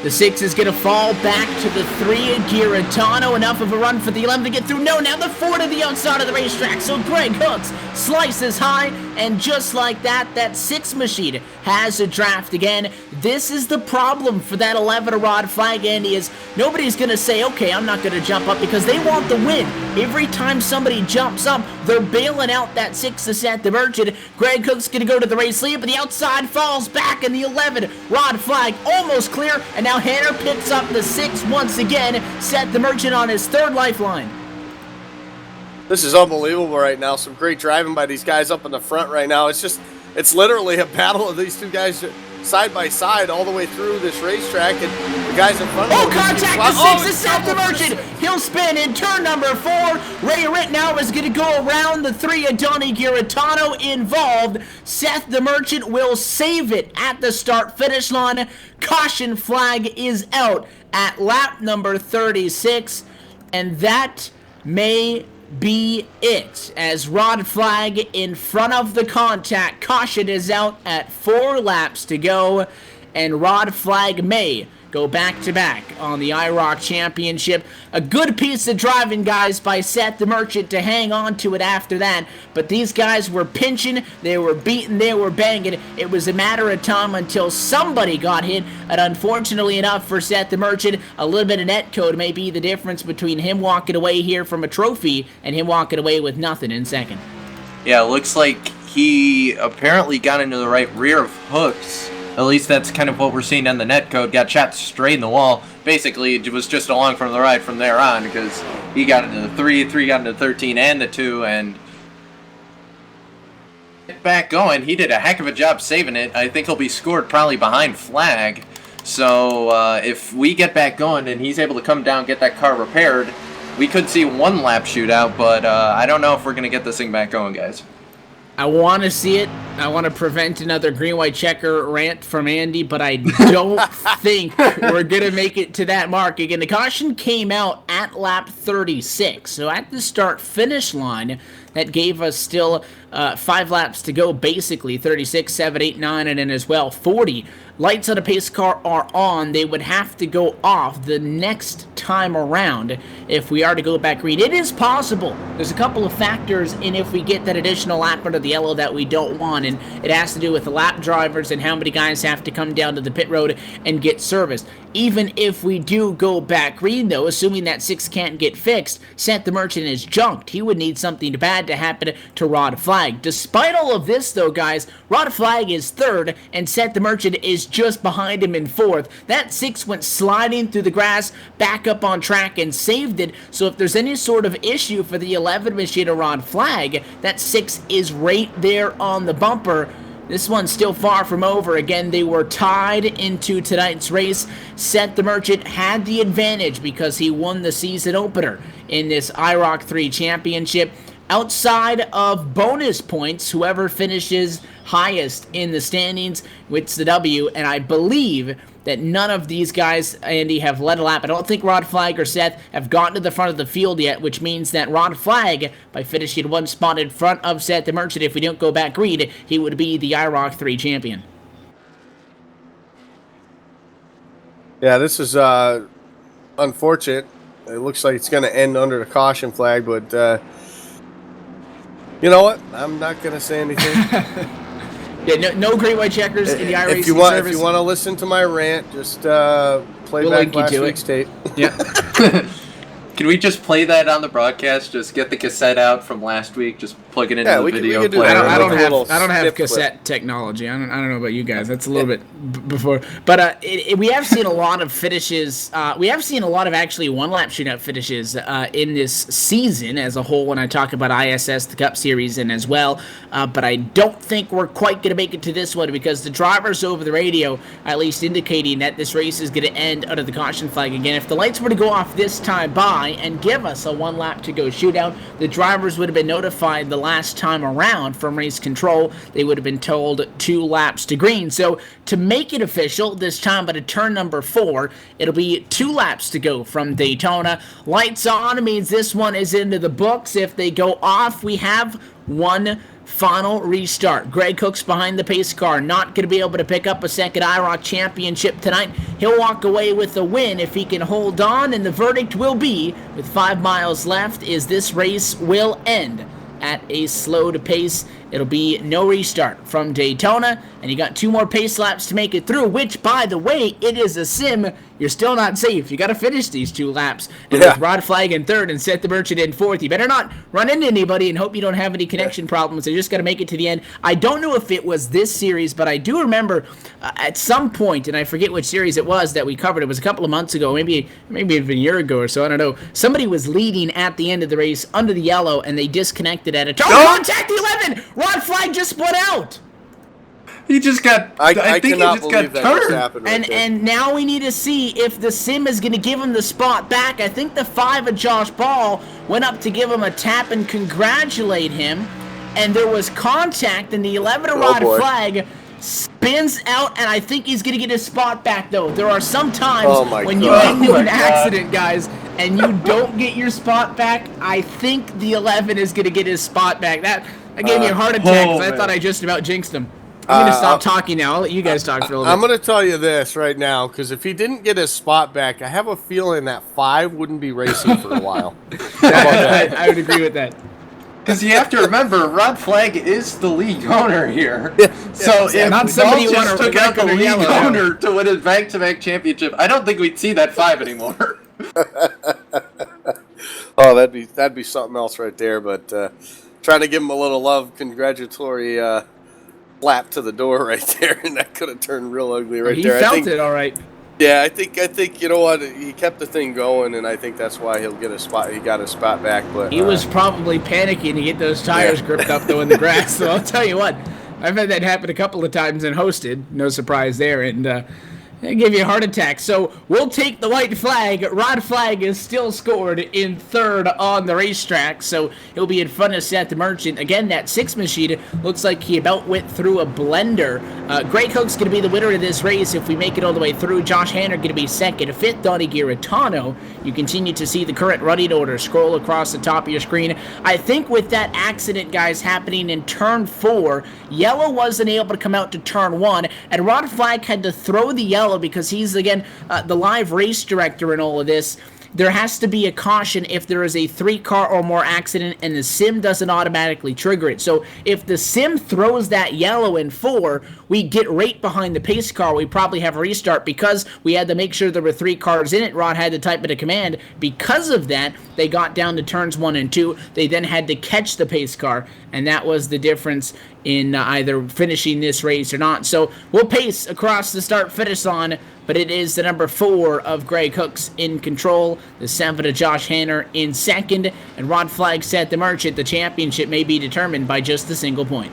[SPEAKER 1] The 6 is going to fall back to the 3 of Giratano. Enough of a run for the 11 to get through. No, now the 4 to the outside of the racetrack. So Greg Hooks slices high, and just like that, that 6 machine has a draft again. This is the problem for that 11 of Rod Flag, Andy, is nobody's going to say, okay, I'm not going to jump up, because they want the win. Every time somebody jumps up, they're bailing out that 6 to Seth the Merchant. Greg Hooks going to go to the race lead, but the outside falls back, and the 11 Rod Flag almost clear, and now Hanner picks up the 6 once again. Seth the Merchant on his 3rd lifeline.
[SPEAKER 2] This is unbelievable right now. Some great driving by these guys up in the front right now. It's literally a battle of these 2 guys side by side all the way through this racetrack, and the guys in front of them.
[SPEAKER 1] Contact the 6 to Seth the Merchant. He'll spin in turn number 4. Ray Rittenau is going to go around the 3 of Donnie Giratano involved. Seth the Merchant will save it at the start-finish line. Caution flag is out at lap number 36, and that may be it, as Rod Flag in front of the contact. Caution is out at 4 laps to go, and Rod Flag may go back-to-back on the IROC Championship. A good piece of driving, guys, by Seth the Merchant to hang on to it after that. But these guys were pinching, they were beating, they were banging. It was a matter of time until somebody got hit. And unfortunately enough for Seth the Merchant, a little bit of net code may be the difference between him walking away here from a trophy and him walking away with nothing in second.
[SPEAKER 3] Yeah, it looks like he apparently got into the right rear of Hooks. At least that's kind of what we're seeing on the net code. Got shot straight in the wall. Basically, it was just along from the ride from there on, because he got into the 3 got into 13 and the 2, and back going. He did a heck of a job saving it. I think he'll be scored probably behind Flag. So if we get back going and he's able to come down, get that car repaired, we could see 1 lap shootout, but I don't know if we're going to get this thing back going, guys.
[SPEAKER 1] I want to see it. I want to prevent another green-white checker rant from Andy, but I don't think we're going to make it to that mark. Again, the caution came out at lap 36, so at the start-finish line, that gave us still 5 laps to go, basically. 36, 7, 8, 9, and then as well 40. Lights on a pace car are on. They would have to go off the next time around if we are to go back green. It is possible. There's a couple of factors in if we get that additional lap under the yellow that we don't want, and it has to do with the lap drivers and how many guys have to come down to the pit road and get serviced. Even if we do go back green, though, assuming that 6 can't get fixed, Seth the Merchant is junked. He would need something bad to happen to Rod Flag. Despite all of this, though, guys, Rod Flag is 3rd, and Seth the Merchant is just behind him in 4th. That 6 went sliding through the grass, back up on track, and saved it. So if there's any sort of issue for the 11 machine or Rod Flag, that 6 is right there on the bumper. This one's still far from over. Again, they were tied into tonight's race. Seth the Merchant had the advantage because he won the season opener in this IROC 3 championship. Outside of bonus points, whoever finishes highest in the standings wins the W, and I believe that none of these guys, Andy, have led a lap. I don't think Rod Flag or Seth have gotten to the front of the field yet, which means that Rod Flag, by finishing 1 spot in front of Seth the Merchant, if we don't go back green, he would be the IROC 3 champion.
[SPEAKER 2] Yeah, this is unfortunate. it looks like it's going to end under the caution flag, but you know what? I'm not going to say anything.
[SPEAKER 1] Yeah, no great white checkers in the iRacing
[SPEAKER 2] If
[SPEAKER 1] service.
[SPEAKER 2] you want to listen to my rant, just play back last week's tape.
[SPEAKER 1] Yeah.
[SPEAKER 3] Can we just play that on the broadcast? Just get the cassette out from last week. Just plug it into the video
[SPEAKER 2] we could do
[SPEAKER 3] player.
[SPEAKER 2] that.
[SPEAKER 1] I don't
[SPEAKER 2] Like a
[SPEAKER 1] have
[SPEAKER 2] snip
[SPEAKER 1] cassette technology. I don't know about you guys. That's a little bit before. But we have seen a lot of finishes. We have seen a lot of actually one-lap shootout finishes in this season as a whole when I talk about ISS, the Cup Series, and as well. But I don't think we're quite going to make it to this one because the drivers over the radio at least indicating that this race is going to end under the caution flag again. If the lights were to go off this time by and give us a one-lap to go shootout, the drivers would have been notified the last time around from race control. They would have been told 2 laps to green. So to make it official, this time at a turn number 4, it'll be 2 laps to go from Daytona. Lights on means this one is into the books. If they go off, we have one final restart. Greg Cook's behind the pace car, not going to be able to pick up a second IROC championship tonight. He'll walk away with the win if he can hold on, and the verdict will be, with 5 miles left, is this race will end at a slowed pace. It'll be no restart from Daytona, and you got 2 more pace laps to make it through, which, by the way, it is a sim. You're still not safe. You got to finish these 2 laps. And with Rod Flag in 3rd and Seth the Merchant in 4th, you better not run into anybody and hope you don't have any connection problems. You just got to make it to the end. I don't know if it was this series, but I do remember at some point, and I forget which series it was that we covered. It was a couple of months ago, maybe even a year ago or so. I don't know. Somebody was leading at the end of the race under the yellow, and they disconnected at a turn. Contact the 11! Rod Flag just split out.
[SPEAKER 3] He just got. I think he just got turned.
[SPEAKER 1] And now we need to see if the sim is going to give him the spot back. I think the 5 of Josh Ball went up to give him a tap and congratulate him, and there was contact, and the 11 of Rod Flag spins out, and I think he's going to get his spot back, though. There are some times when you get into an accident, guys, and you don't get your spot back. I think the 11 is going to get his spot back. That gave me a heart attack because I thought I just about jinxed him. I'm going to stop talking now. I'll let you guys talk for a little bit.
[SPEAKER 2] I'm going to tell you this right now, because if he didn't get his spot back, I have a feeling that 5 wouldn't be racing for a while.
[SPEAKER 1] I would agree with that.
[SPEAKER 3] Because you have to remember, Rod Flag is the league owner here.
[SPEAKER 1] So if
[SPEAKER 3] not somebody just took out the league owner to win his back-to-back championship, I don't think we'd see that 5 anymore.
[SPEAKER 2] Oh, that'd be something else right there. But trying to give him a little love, congratulatory slap to the door right there, and that could have turned real ugly right there.
[SPEAKER 1] He felt it all right.
[SPEAKER 2] Yeah, I think you know what, he kept the thing going, and I think that's why he'll get a spot. He got his spot back, but
[SPEAKER 1] he was probably panicking to get those tires gripped up though in the grass. So I'll tell you what, I've had that happen a couple of times and hosted. No surprise there, and it gave you a heart attack. So we'll take the white flag. Rod Flag is still scored in 3rd on the racetrack, so he'll be in front of Seth the Merchant. Again, that 6 machine looks like he about went through a blender. Greg Hook's going to be the winner of this race if we make it all the way through. Josh Hanner going to be 2nd. 5th, Donnie Giratano. You continue to see the current running order scroll across the top of your screen. I think with that accident, guys, happening in turn 4, yellow wasn't able to come out to turn 1, and Rod Flag had to throw the yellow because he's, again, the live race director in all of this. There has to be a caution if there is a 3-car or more accident and the sim doesn't automatically trigger it. So if the sim throws that yellow in 4, we get right behind the pace car. We probably have a restart because we had to make sure there were 3 cars in it. Rod had to type in a command. Because of that, they got down to turns 1 and 2. They then had to catch the pace car, and that was the difference in either finishing this race or not. So we'll pace across the start-finish line, but it is the number 4 of Greg Hooks in control, the 7 of Josh Hanner in 2nd, and Rod Flag Seth the Merchant. The championship may be determined by just a single point.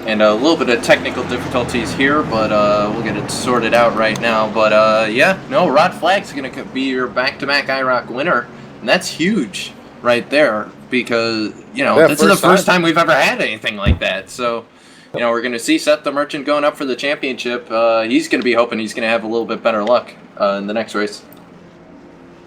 [SPEAKER 3] And a little bit of technical difficulties here, but we'll get it sorted out right now. But Rod Flag's going to be your back-to-back IROC winner, and that's huge right there because, this is the first time we've ever had anything like that. So, we're going to see Seth the Merchant going up for the championship. He's going to be hoping he's going to have a little bit better luck in the next race.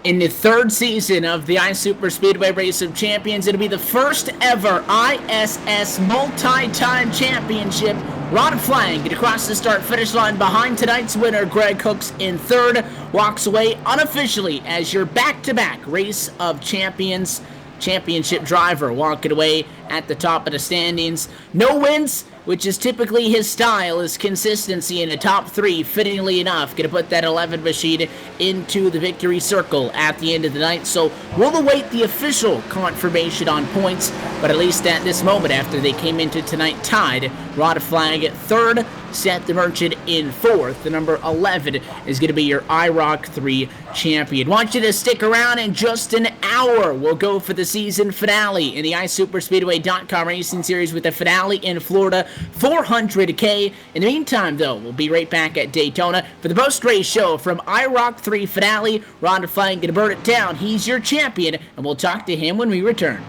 [SPEAKER 1] In the 3rd season of the iSuper Speedway Race of Champions, it'll be the first ever ISS multi-time championship Rod Flag get across the start-finish line behind tonight's winner, Greg Hooks, in third. Walks away unofficially as your back-to-back Race of Champions championship driver, walking away at the top of the standings. No wins, which is typically his style, is consistency in the top three. Fittingly enough, going to put that 11 machine into the victory circle at the end of the night. So we'll await the official confirmation on points, but at least at this moment, after they came into tonight tied, Rod Flag at third, Seth the Merchant in fourth. The number 11 is going to be your IROC 3 champion. Want you to stick around. In just an hour, we'll go for the season finale in the iSuperspeedway.com Racing Series with the finale in Florida, 400K. In the meantime, though, we'll be right back at Daytona for the post-race show from IROC 3 finale. Ron Flag going to burn it down. He's your champion, and we'll talk to him when we return.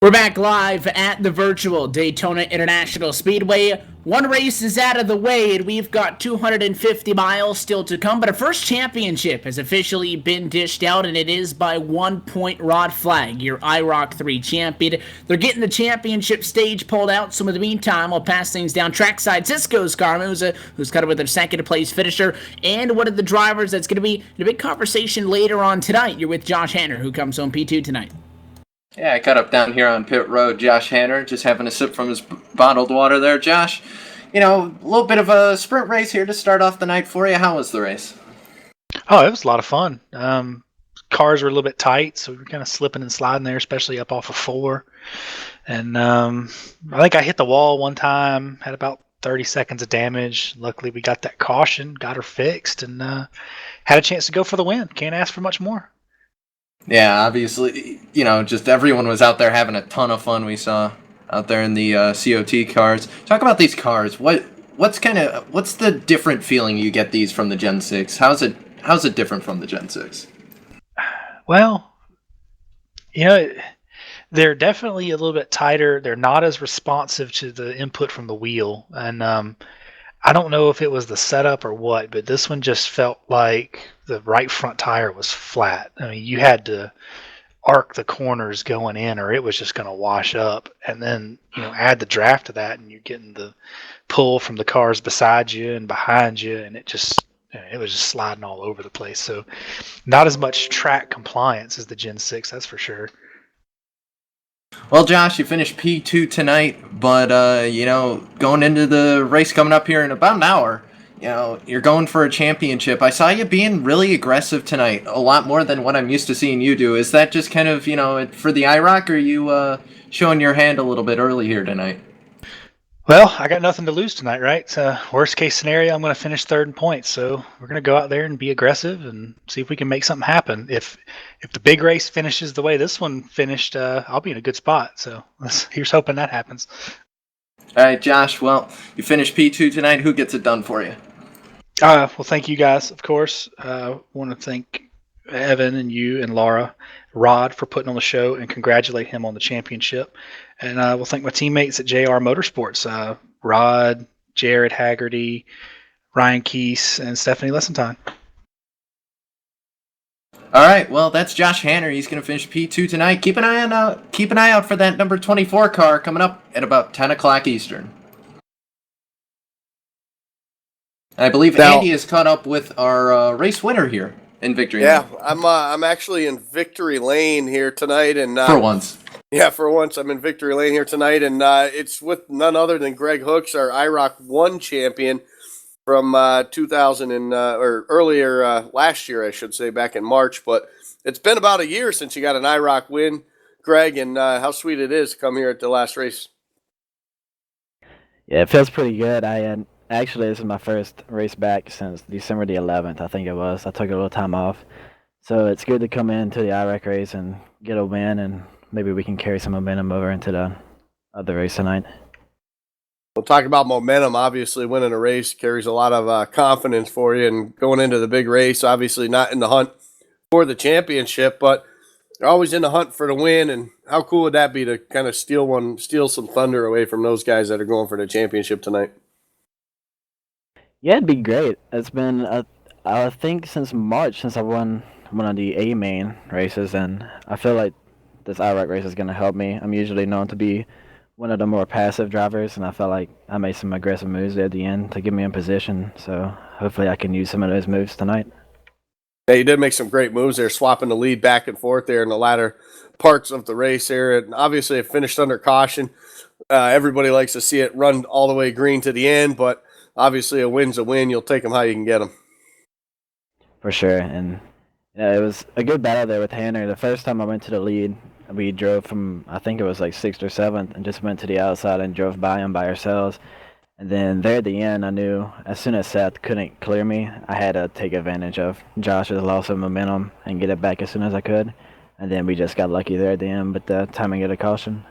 [SPEAKER 1] We're back live at the virtual Daytona International Speedway. One race is out of the way, and we've got 250 miles still to come, but our first championship has officially been dished out, and it is by 1 point. Rod Flag, your IROC 3 champion. They're getting the championship stage pulled out, so in the meantime, we'll pass things down trackside. Cisco's Carmuza, who's cut with a second place finisher, and one of the drivers that's going to be in a big conversation later on tonight. You're with Josh Hanner, who comes home P2 tonight.
[SPEAKER 3] Yeah, I cut up down here on pit road. Josh Hanner just having a sip from his bottled water there. Josh, a little bit of a sprint race here to start off the night for you. How was the race?
[SPEAKER 4] Oh, it was a lot of fun. Cars were a little bit tight, so we were kind of slipping and sliding there, especially up off of 4. And I think I hit the wall one time, had about 30 seconds of damage. Luckily, we got that caution, got her fixed, and had a chance to go for the win. Can't ask for much more.
[SPEAKER 3] Yeah, obviously, just everyone was out there having a ton of fun. We saw out there in the COT cars. Talk about these cars. What's the different feeling you get these from the Gen 6? How's it different from the Gen 6?
[SPEAKER 4] Well, they're definitely a little bit tighter. They're not as responsive to the input from the wheel. And I don't know if it was the setup or what, but this one just felt like the right front tire was flat. I mean, you had to arc the corners going in or it was just going to wash up. And then, add the draft to that and you're getting the pull from the cars beside you and behind you, and it was just sliding all over the place. So not as much track compliance as the Gen 6, that's for sure.
[SPEAKER 3] Well, Josh, you finished P2 tonight, but, going into the race coming up here in about an hour, you're going for a championship. I saw you being really aggressive tonight, a lot more than what I'm used to seeing you do. Is that just kind of, for the IROC, or are you showing your hand a little bit early here tonight?
[SPEAKER 4] Well, I got nothing to lose tonight, right? Worst case scenario, I'm going to finish third in points. So we're going to go out there and be aggressive and see if we can make something happen. If the big race finishes the way this one finished, I'll be in a good spot. So here's hoping that happens.
[SPEAKER 3] All right, Josh. Well, you finished P2 tonight. Who gets it done for you?
[SPEAKER 4] Well, thank you guys, of course. I want to thank Evan and you and Laura, Rod for putting on the show, and congratulate him on the championship. And we'll thank my teammates at JR Motorsports, Rod, Jared Haggerty, Ryan Keese, and Stephanie Lessentine.
[SPEAKER 3] All right, well, that's Josh Hanner. He's going to finish P2 tonight. Keep an eye out for that number 24 car coming up at about 10 o'clock Eastern. And I believe Andy is caught up with our race winner here in Victory Lane.
[SPEAKER 2] Yeah, I'm actually in Victory Lane here tonight, and
[SPEAKER 3] for once.
[SPEAKER 2] Yeah, for once I'm in Victory Lane here tonight, and it's with none other than Greg Hooks, our IROC 1 champion from 2000 or earlier last year, I should say, back in March. But it's been about a year since you got an IROC win, Greg, and how sweet it is to come here at the last race.
[SPEAKER 5] Yeah, it feels pretty good. Actually, this is my first race back since December the 11th, I think it was. I took a little time off. So it's good to come into the IROC race and get a win, and maybe we can carry some momentum over into the other race tonight.
[SPEAKER 2] We'll talk about momentum. Obviously, winning a race carries a lot of confidence for you, and going into the big race, obviously not in the hunt for the championship, but you're always in the hunt for the win. And how cool would that be to kind of steal some thunder away from those guys that are going for the championship tonight?
[SPEAKER 5] Yeah, it'd be great. It's been, I think, since March since I won one of the A main races, and I feel like this IROC race is going to help me. I'm usually known to be one of the more passive drivers, and I felt like I made some aggressive moves there at the end to get me in position. So hopefully I can use some of those moves tonight.
[SPEAKER 2] Yeah, you did make some great moves there, swapping the lead back and forth there in the latter parts of the race there. And obviously it finished under caution. Everybody likes to see it run all the way green to the end, but obviously a win's a win. You'll take them how you can get them.
[SPEAKER 5] For sure. And it was a good battle there with Hanner. The first time I went to the lead, we drove from, I think it was like 6th or 7th, and just went to the outside and drove by him by ourselves. And then there at the end, I knew as soon as Seth couldn't clear me, I had to take advantage of Josh's loss of momentum and get it back as soon as I could. And then we just got lucky there at the end with the timing of the caution.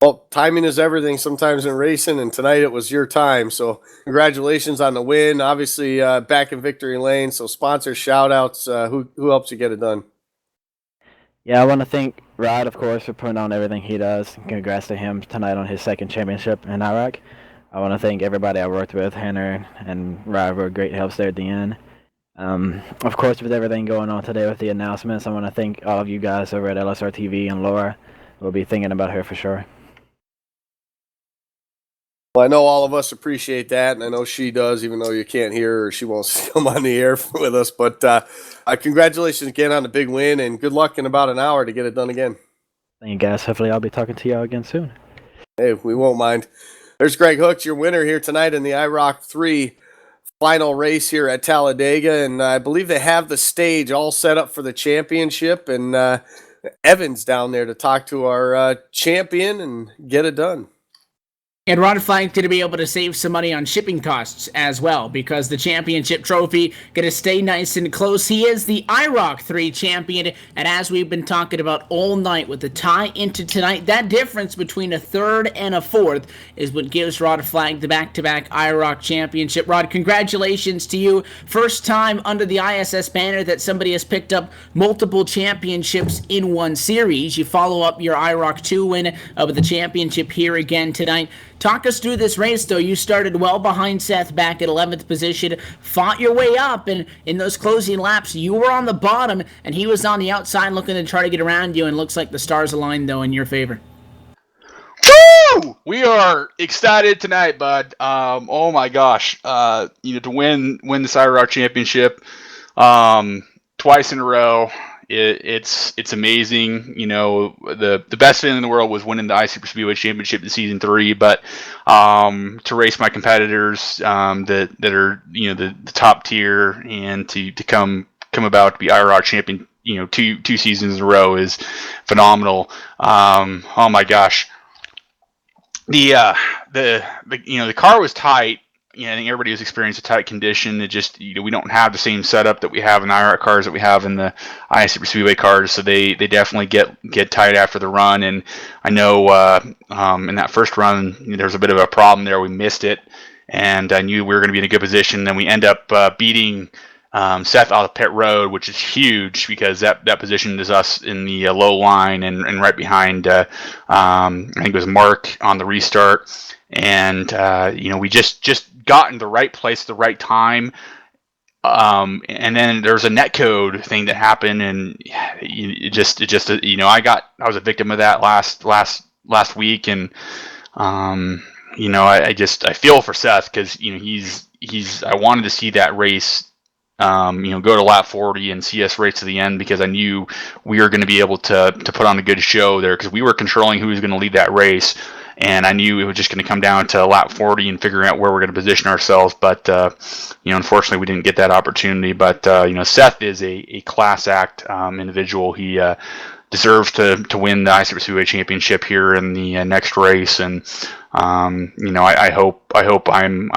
[SPEAKER 2] Well, timing is everything sometimes in racing, and tonight it was your time. So congratulations on the win. Obviously, back in Victory Lane. So sponsor shout-outs. Who helps you get it done?
[SPEAKER 5] Yeah, I want to thank Rod, of course, for putting on everything he does. Congrats to him tonight on his second championship in Iraq. I want to thank everybody I worked with. Hannah and Rod were great helps there at the end. Of course, with everything going on today with the announcements, I want to thank all of you guys over at LSRTV and Laura. We'll be thinking about her for sure.
[SPEAKER 2] Well, I know all of us appreciate that, and I know she does, even though you can't hear her. She won't come on the air with us. But congratulations again on the big win, and good luck in about an hour to get it done again.
[SPEAKER 5] Thank you, guys. Hopefully I'll be talking to y'all again soon.
[SPEAKER 2] Hey, we won't mind. There's Greg Hooks, your winner here tonight in the IROC 3 final race here at Talladega, and I believe they have the stage all set up for the championship, and Evan's down there to talk to our champion and get it done.
[SPEAKER 1] And Ron Flank's going to be able to save some money on shipping costs as well, because the championship trophy going to stay nice and close. He is the IROC 3 champion, and as we've been talking about all night with the tie into tonight, that difference between a third and a fourth is what gives Rod Flag the back-to-back IROC championship. Rod, congratulations to you. First time under the ISS banner that somebody has picked up multiple championships in one series. You follow up your IROC 2 win with the championship here again tonight. Talk us through this race, though. You started well behind Seth back at 11th position, fought your way up, and in those closing laps, you were on the bottom, and he was on the outside looking to try to get around you, and looks like the stars aligned, though, in your favor.
[SPEAKER 6] Woo! We are excited tonight, bud. Oh my gosh. To win this IRR championship twice in a row. It's amazing. The best feeling in the world was winning the I Super Speedway Championship in season 3, but to race my competitors that are the top tier and to come about to be IROC champion two seasons in a row is phenomenal. Oh my gosh. The car was tight. I think everybody was experiencing a tight condition. It just, we don't have the same setup that we have in the IROC cars that we have in the I Super Speedway cars, so they definitely get tight after the run. And I know in that first run there was a bit of a problem there. We missed it, and I knew we were going to be in a good position. Then we end up beating Seth out of pit road, which is huge because that position is us in the low line and right behind. I think it was Mark on the restart. And we just got in the right place at the right time, and then there's a netcode thing that happened, and I was a victim of that last week, and I feel for Seth because he's I wanted to see that race go to lap 40 and see us race to the end, because I knew we were going to be able to put on a good show there, because we were controlling who was going to lead that race. And I knew it was just going to come down to lap 40 and figuring out where we're going to position ourselves. But, unfortunately, we didn't get that opportunity. But, Seth is a class act individual. He deserves to win the I Super Speedway Championship here in the next race. And, I hope I'm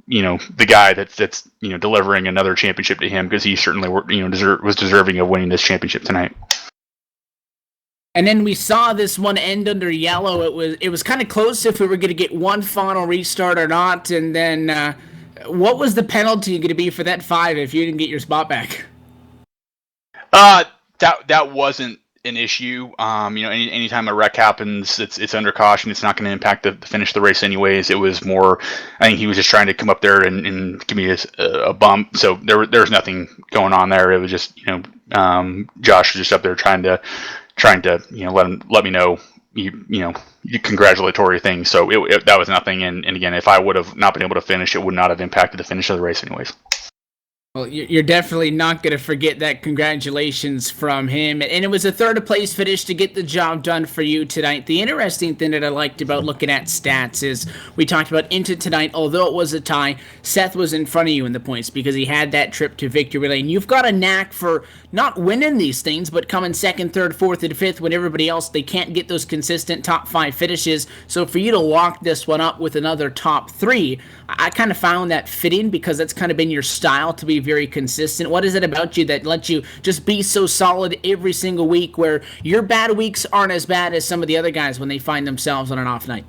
[SPEAKER 6] the guy that's delivering another championship to him, because he certainly was deserving of winning this championship tonight.
[SPEAKER 1] And then we saw this one end under yellow. It was kind of close if we were going to get one final restart or not. And then what was the penalty going to be for that 5 if you didn't get your spot back?
[SPEAKER 6] That wasn't an issue. Anytime a wreck happens, it's under caution. It's not going to impact the finish of the race anyways. It was more, I think he was just trying to come up there and give me a bump. So there was nothing going on there. It was just, Josh was just up there trying to let me know congratulatory things. So that was nothing. And again, if I would have not been able to finish, it would not have impacted the finish of the race anyways.
[SPEAKER 1] Well, you're definitely not going to forget that congratulations from him. And it was a third place finish to get the job done for you tonight. The interesting thing that I liked about looking at stats is we talked about into tonight, although it was a tie, Seth was in front of you in the points because he had that trip to victory lane. You've got a knack for not winning these things, but coming second, third, fourth, and fifth when everybody else, they can't get those consistent top 5 finishes. So for you to lock this one up with another top 3, I kind of found that fitting because that's kind of been your style to be very consistent. What is it about you that lets you just be so solid every single week where your bad weeks aren't as bad as some of the other guys when they find themselves on an off night?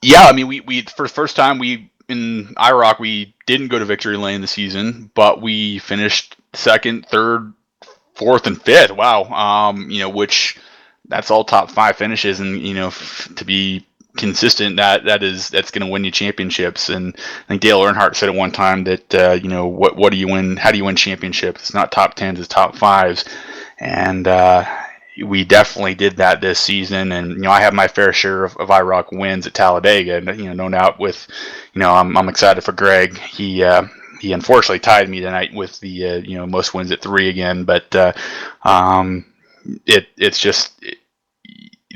[SPEAKER 6] Yeah, I mean, we for the first time in IROC, we didn't go to victory lane this season, but we finished second, third, 4th and 5th. Wow. Which that's all top 5 finishes, and to be consistent, that's going to win you championships. And I think Dale Earnhardt said at one time that what do you win? How do you win championships? It's not top 10s, it's top 5s, and we definitely did that this season. And I have my fair share of IROC wins at Talladega, and no doubt with I'm excited for Greg. He unfortunately tied me tonight with the most wins at 3 again, but it's just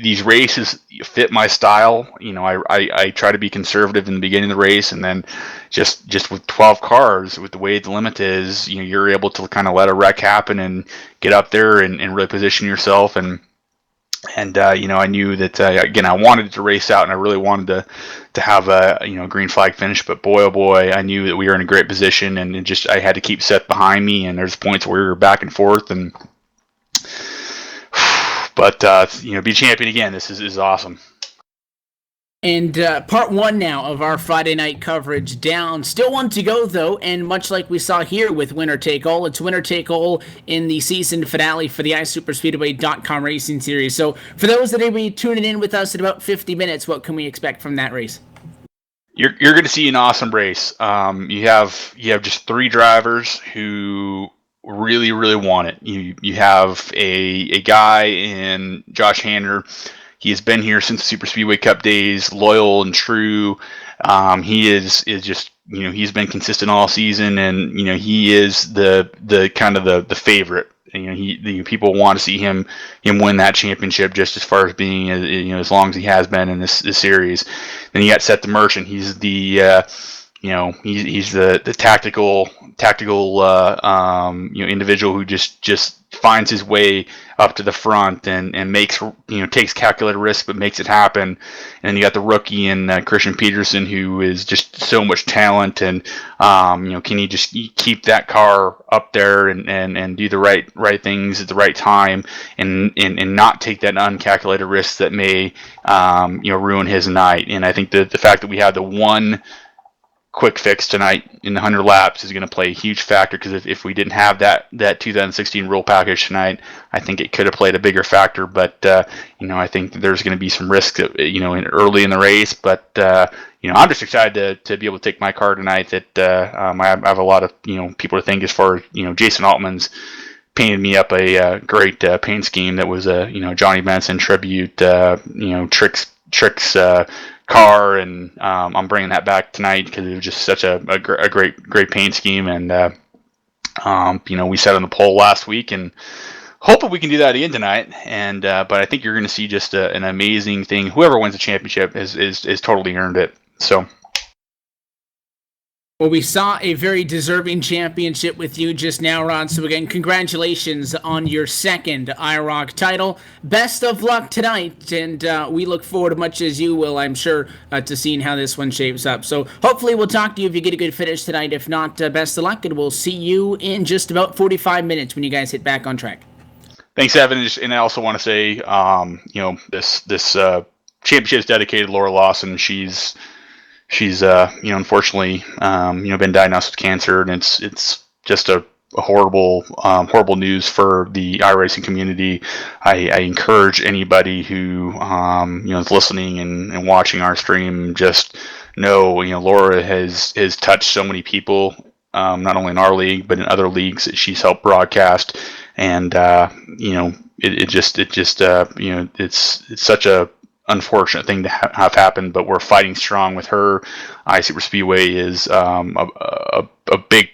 [SPEAKER 6] these races fit my style. I try to be conservative in the beginning of the race, and then just with 12 cars, with the way the limit is, you're able to kind of let a wreck happen and get up there and really position yourself. And I knew that again, I wanted to race out, and I really wanted to have a green flag finish. But boy, oh boy, I knew that we were in a great position, and I had to keep Seth behind me. And there's points where we were back and forth, and but be champion again. This is awesome.
[SPEAKER 1] And part 1 now of our Friday night coverage down. Still one to go, though, and much like we saw here with Winner Take All, it's Winner Take All in the season finale for the iSuperspeedway.com Racing Series. So for those that are be tuning in with us in about 50 minutes, what can we expect from that race?
[SPEAKER 6] You're going to see an awesome race. You have just 3 drivers who really, really want it. You have a guy in Josh Hanner. He has been here since the Super Speedway Cup days, loyal and true. He is just he's been consistent all season, and he is the kind of the favorite. People want to see him win that championship, just as far as being as long as he has been in this series. Then you got Seth the Merchant. He's the he's the tactical individual who just finds his way up to the front and makes takes calculated risks but makes it happen. And then you got the rookie and Christian Peterson, who is just so much talent, and can he just keep that car up there and do the right things at the right time and not take that uncalculated risk that may ruin his night. And I think that the fact that we had the one quick fix tonight in the 100 laps is going to play a huge factor, because if we didn't have that 2016 rule package tonight, I think it could have played a bigger factor. But I think that there's going to be some risk early in the race. But I'm just excited to be able to take my car tonight. That I have a lot of people to thank, as far as Jason Altman's painted me up a great paint scheme that was a Johnny Benson tribute, tricks car, and I'm bringing that back tonight because it was just such a great paint scheme. And we sat on the pole last week, and hoping we can do that again tonight. And but I think you're going to see just an amazing thing. Whoever wins the championship is totally earned it. So.
[SPEAKER 1] Well, we saw a very deserving championship with you just now, Ron. So again, congratulations on your 2nd IROC title. Best of luck tonight, and we look forward, much as you will, I'm sure, to seeing how this one shapes up. So hopefully we'll talk to you if you get a good finish tonight. If not, best of luck, and we'll see you in just about 45 minutes when you guys hit back on track.
[SPEAKER 6] Thanks, Evan. And I also want to say, this championship is dedicated to Laura Lawson. She's unfortunately been diagnosed with cancer, and it's just a horrible news for the iRacing community. I encourage anybody who is listening and watching our stream, just know Laura has touched so many people, not only in our league but in other leagues that she's helped broadcast. And it's such a unfortunate thing to have happened, but we're fighting strong with her. iSuper Speedway is a big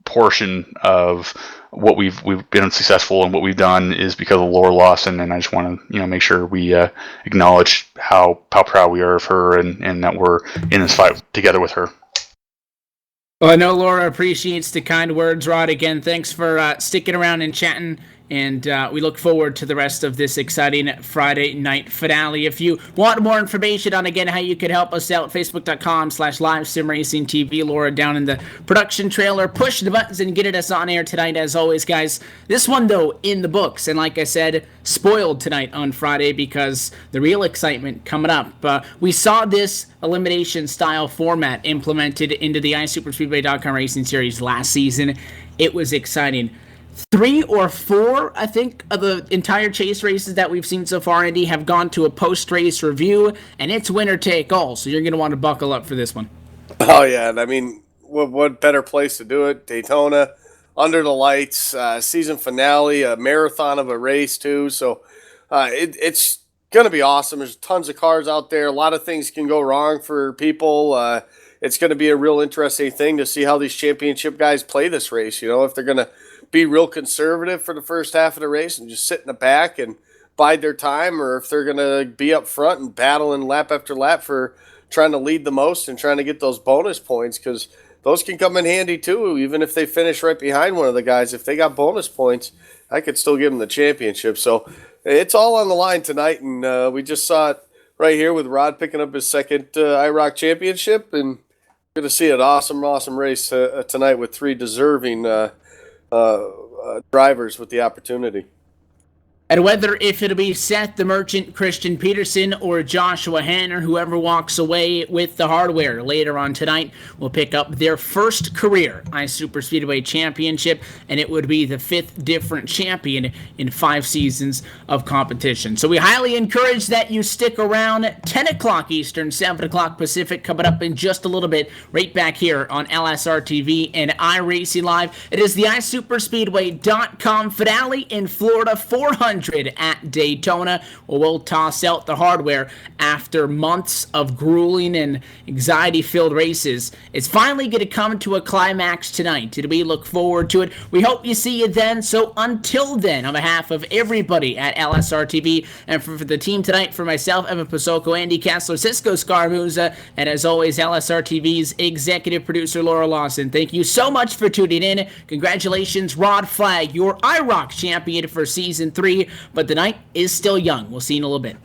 [SPEAKER 6] portion of what we've been successful, and what we've done is because of Laura Lawson. And I just want to make sure we acknowledge how proud we are of her, and that we're in this fight together with her.
[SPEAKER 1] Well, I know Laura appreciates the kind words, Rod. Again, thanks for sticking around and chatting. And we look forward to the rest of this exciting Friday night finale. If you want more information on, again, how you could help us out, facebook.com/LiveSimRacingTV. Laura down in the production trailer. Push the buttons and get us on air tonight, as always, guys. This one, though, in the books. And like I said, spoiled tonight on Friday, because the real excitement coming up. We saw this elimination-style format implemented into the iSuperspeedway.com Racing Series last season. It was exciting. 3 or 4, I think, of the entire chase races that we've seen so far, Andy, have gone to a post-race review, and it's winner take all. So you're going to want to buckle up for this one.
[SPEAKER 2] Oh yeah, and I mean, what better place to do it? Daytona, under the lights, season finale, a marathon of a race too. So it's going to be awesome. There's tons of cars out there. A lot of things can go wrong for people. It's going to be a real interesting thing to see how these championship guys play this race. You know, if they're going to be real conservative for the first half of the race and just sit in the back and bide their time, or if they're going to be up front and battling lap after lap for trying to lead the most and trying to get those bonus points, because those can come in handy too. Even if they finish right behind one of the guys, if they got bonus points, I could still give them the championship. So it's all on the line tonight, and we just saw it right here with Rod picking up his second IROC championship, and we're going to see an awesome race tonight with 3 deserving drivers with the opportunity.
[SPEAKER 1] And whether if it'll be Seth the Merchant, Christian Peterson, or Joshua Hanner, whoever walks away with the hardware later on tonight will pick up their first career iSuperspeedway championship, and it would be the 5th different champion in 5 seasons of competition. So we highly encourage that you stick around. 10 o'clock Eastern, 7 o'clock Pacific, coming up in just a little bit, right back here on LSRTV and iRacing Live. It is the iSuperspeedway.com finale in Florida 400 at Daytona, where we'll toss out the hardware after months of grueling and anxiety-filled races. It's finally going to come to a climax tonight, and we look forward to it. We hope you see you then. So until then, on behalf of everybody at LSRTV and for the team tonight, for myself, Evan Pasoko, Andy Kessler, Cisco Scarmuza, and as always, LSRTV's executive producer, Laura Lawson, thank you so much for tuning in. Congratulations, Rod Flagg, your IROC champion for Season 3. But the night is still young. We'll see you in a little bit.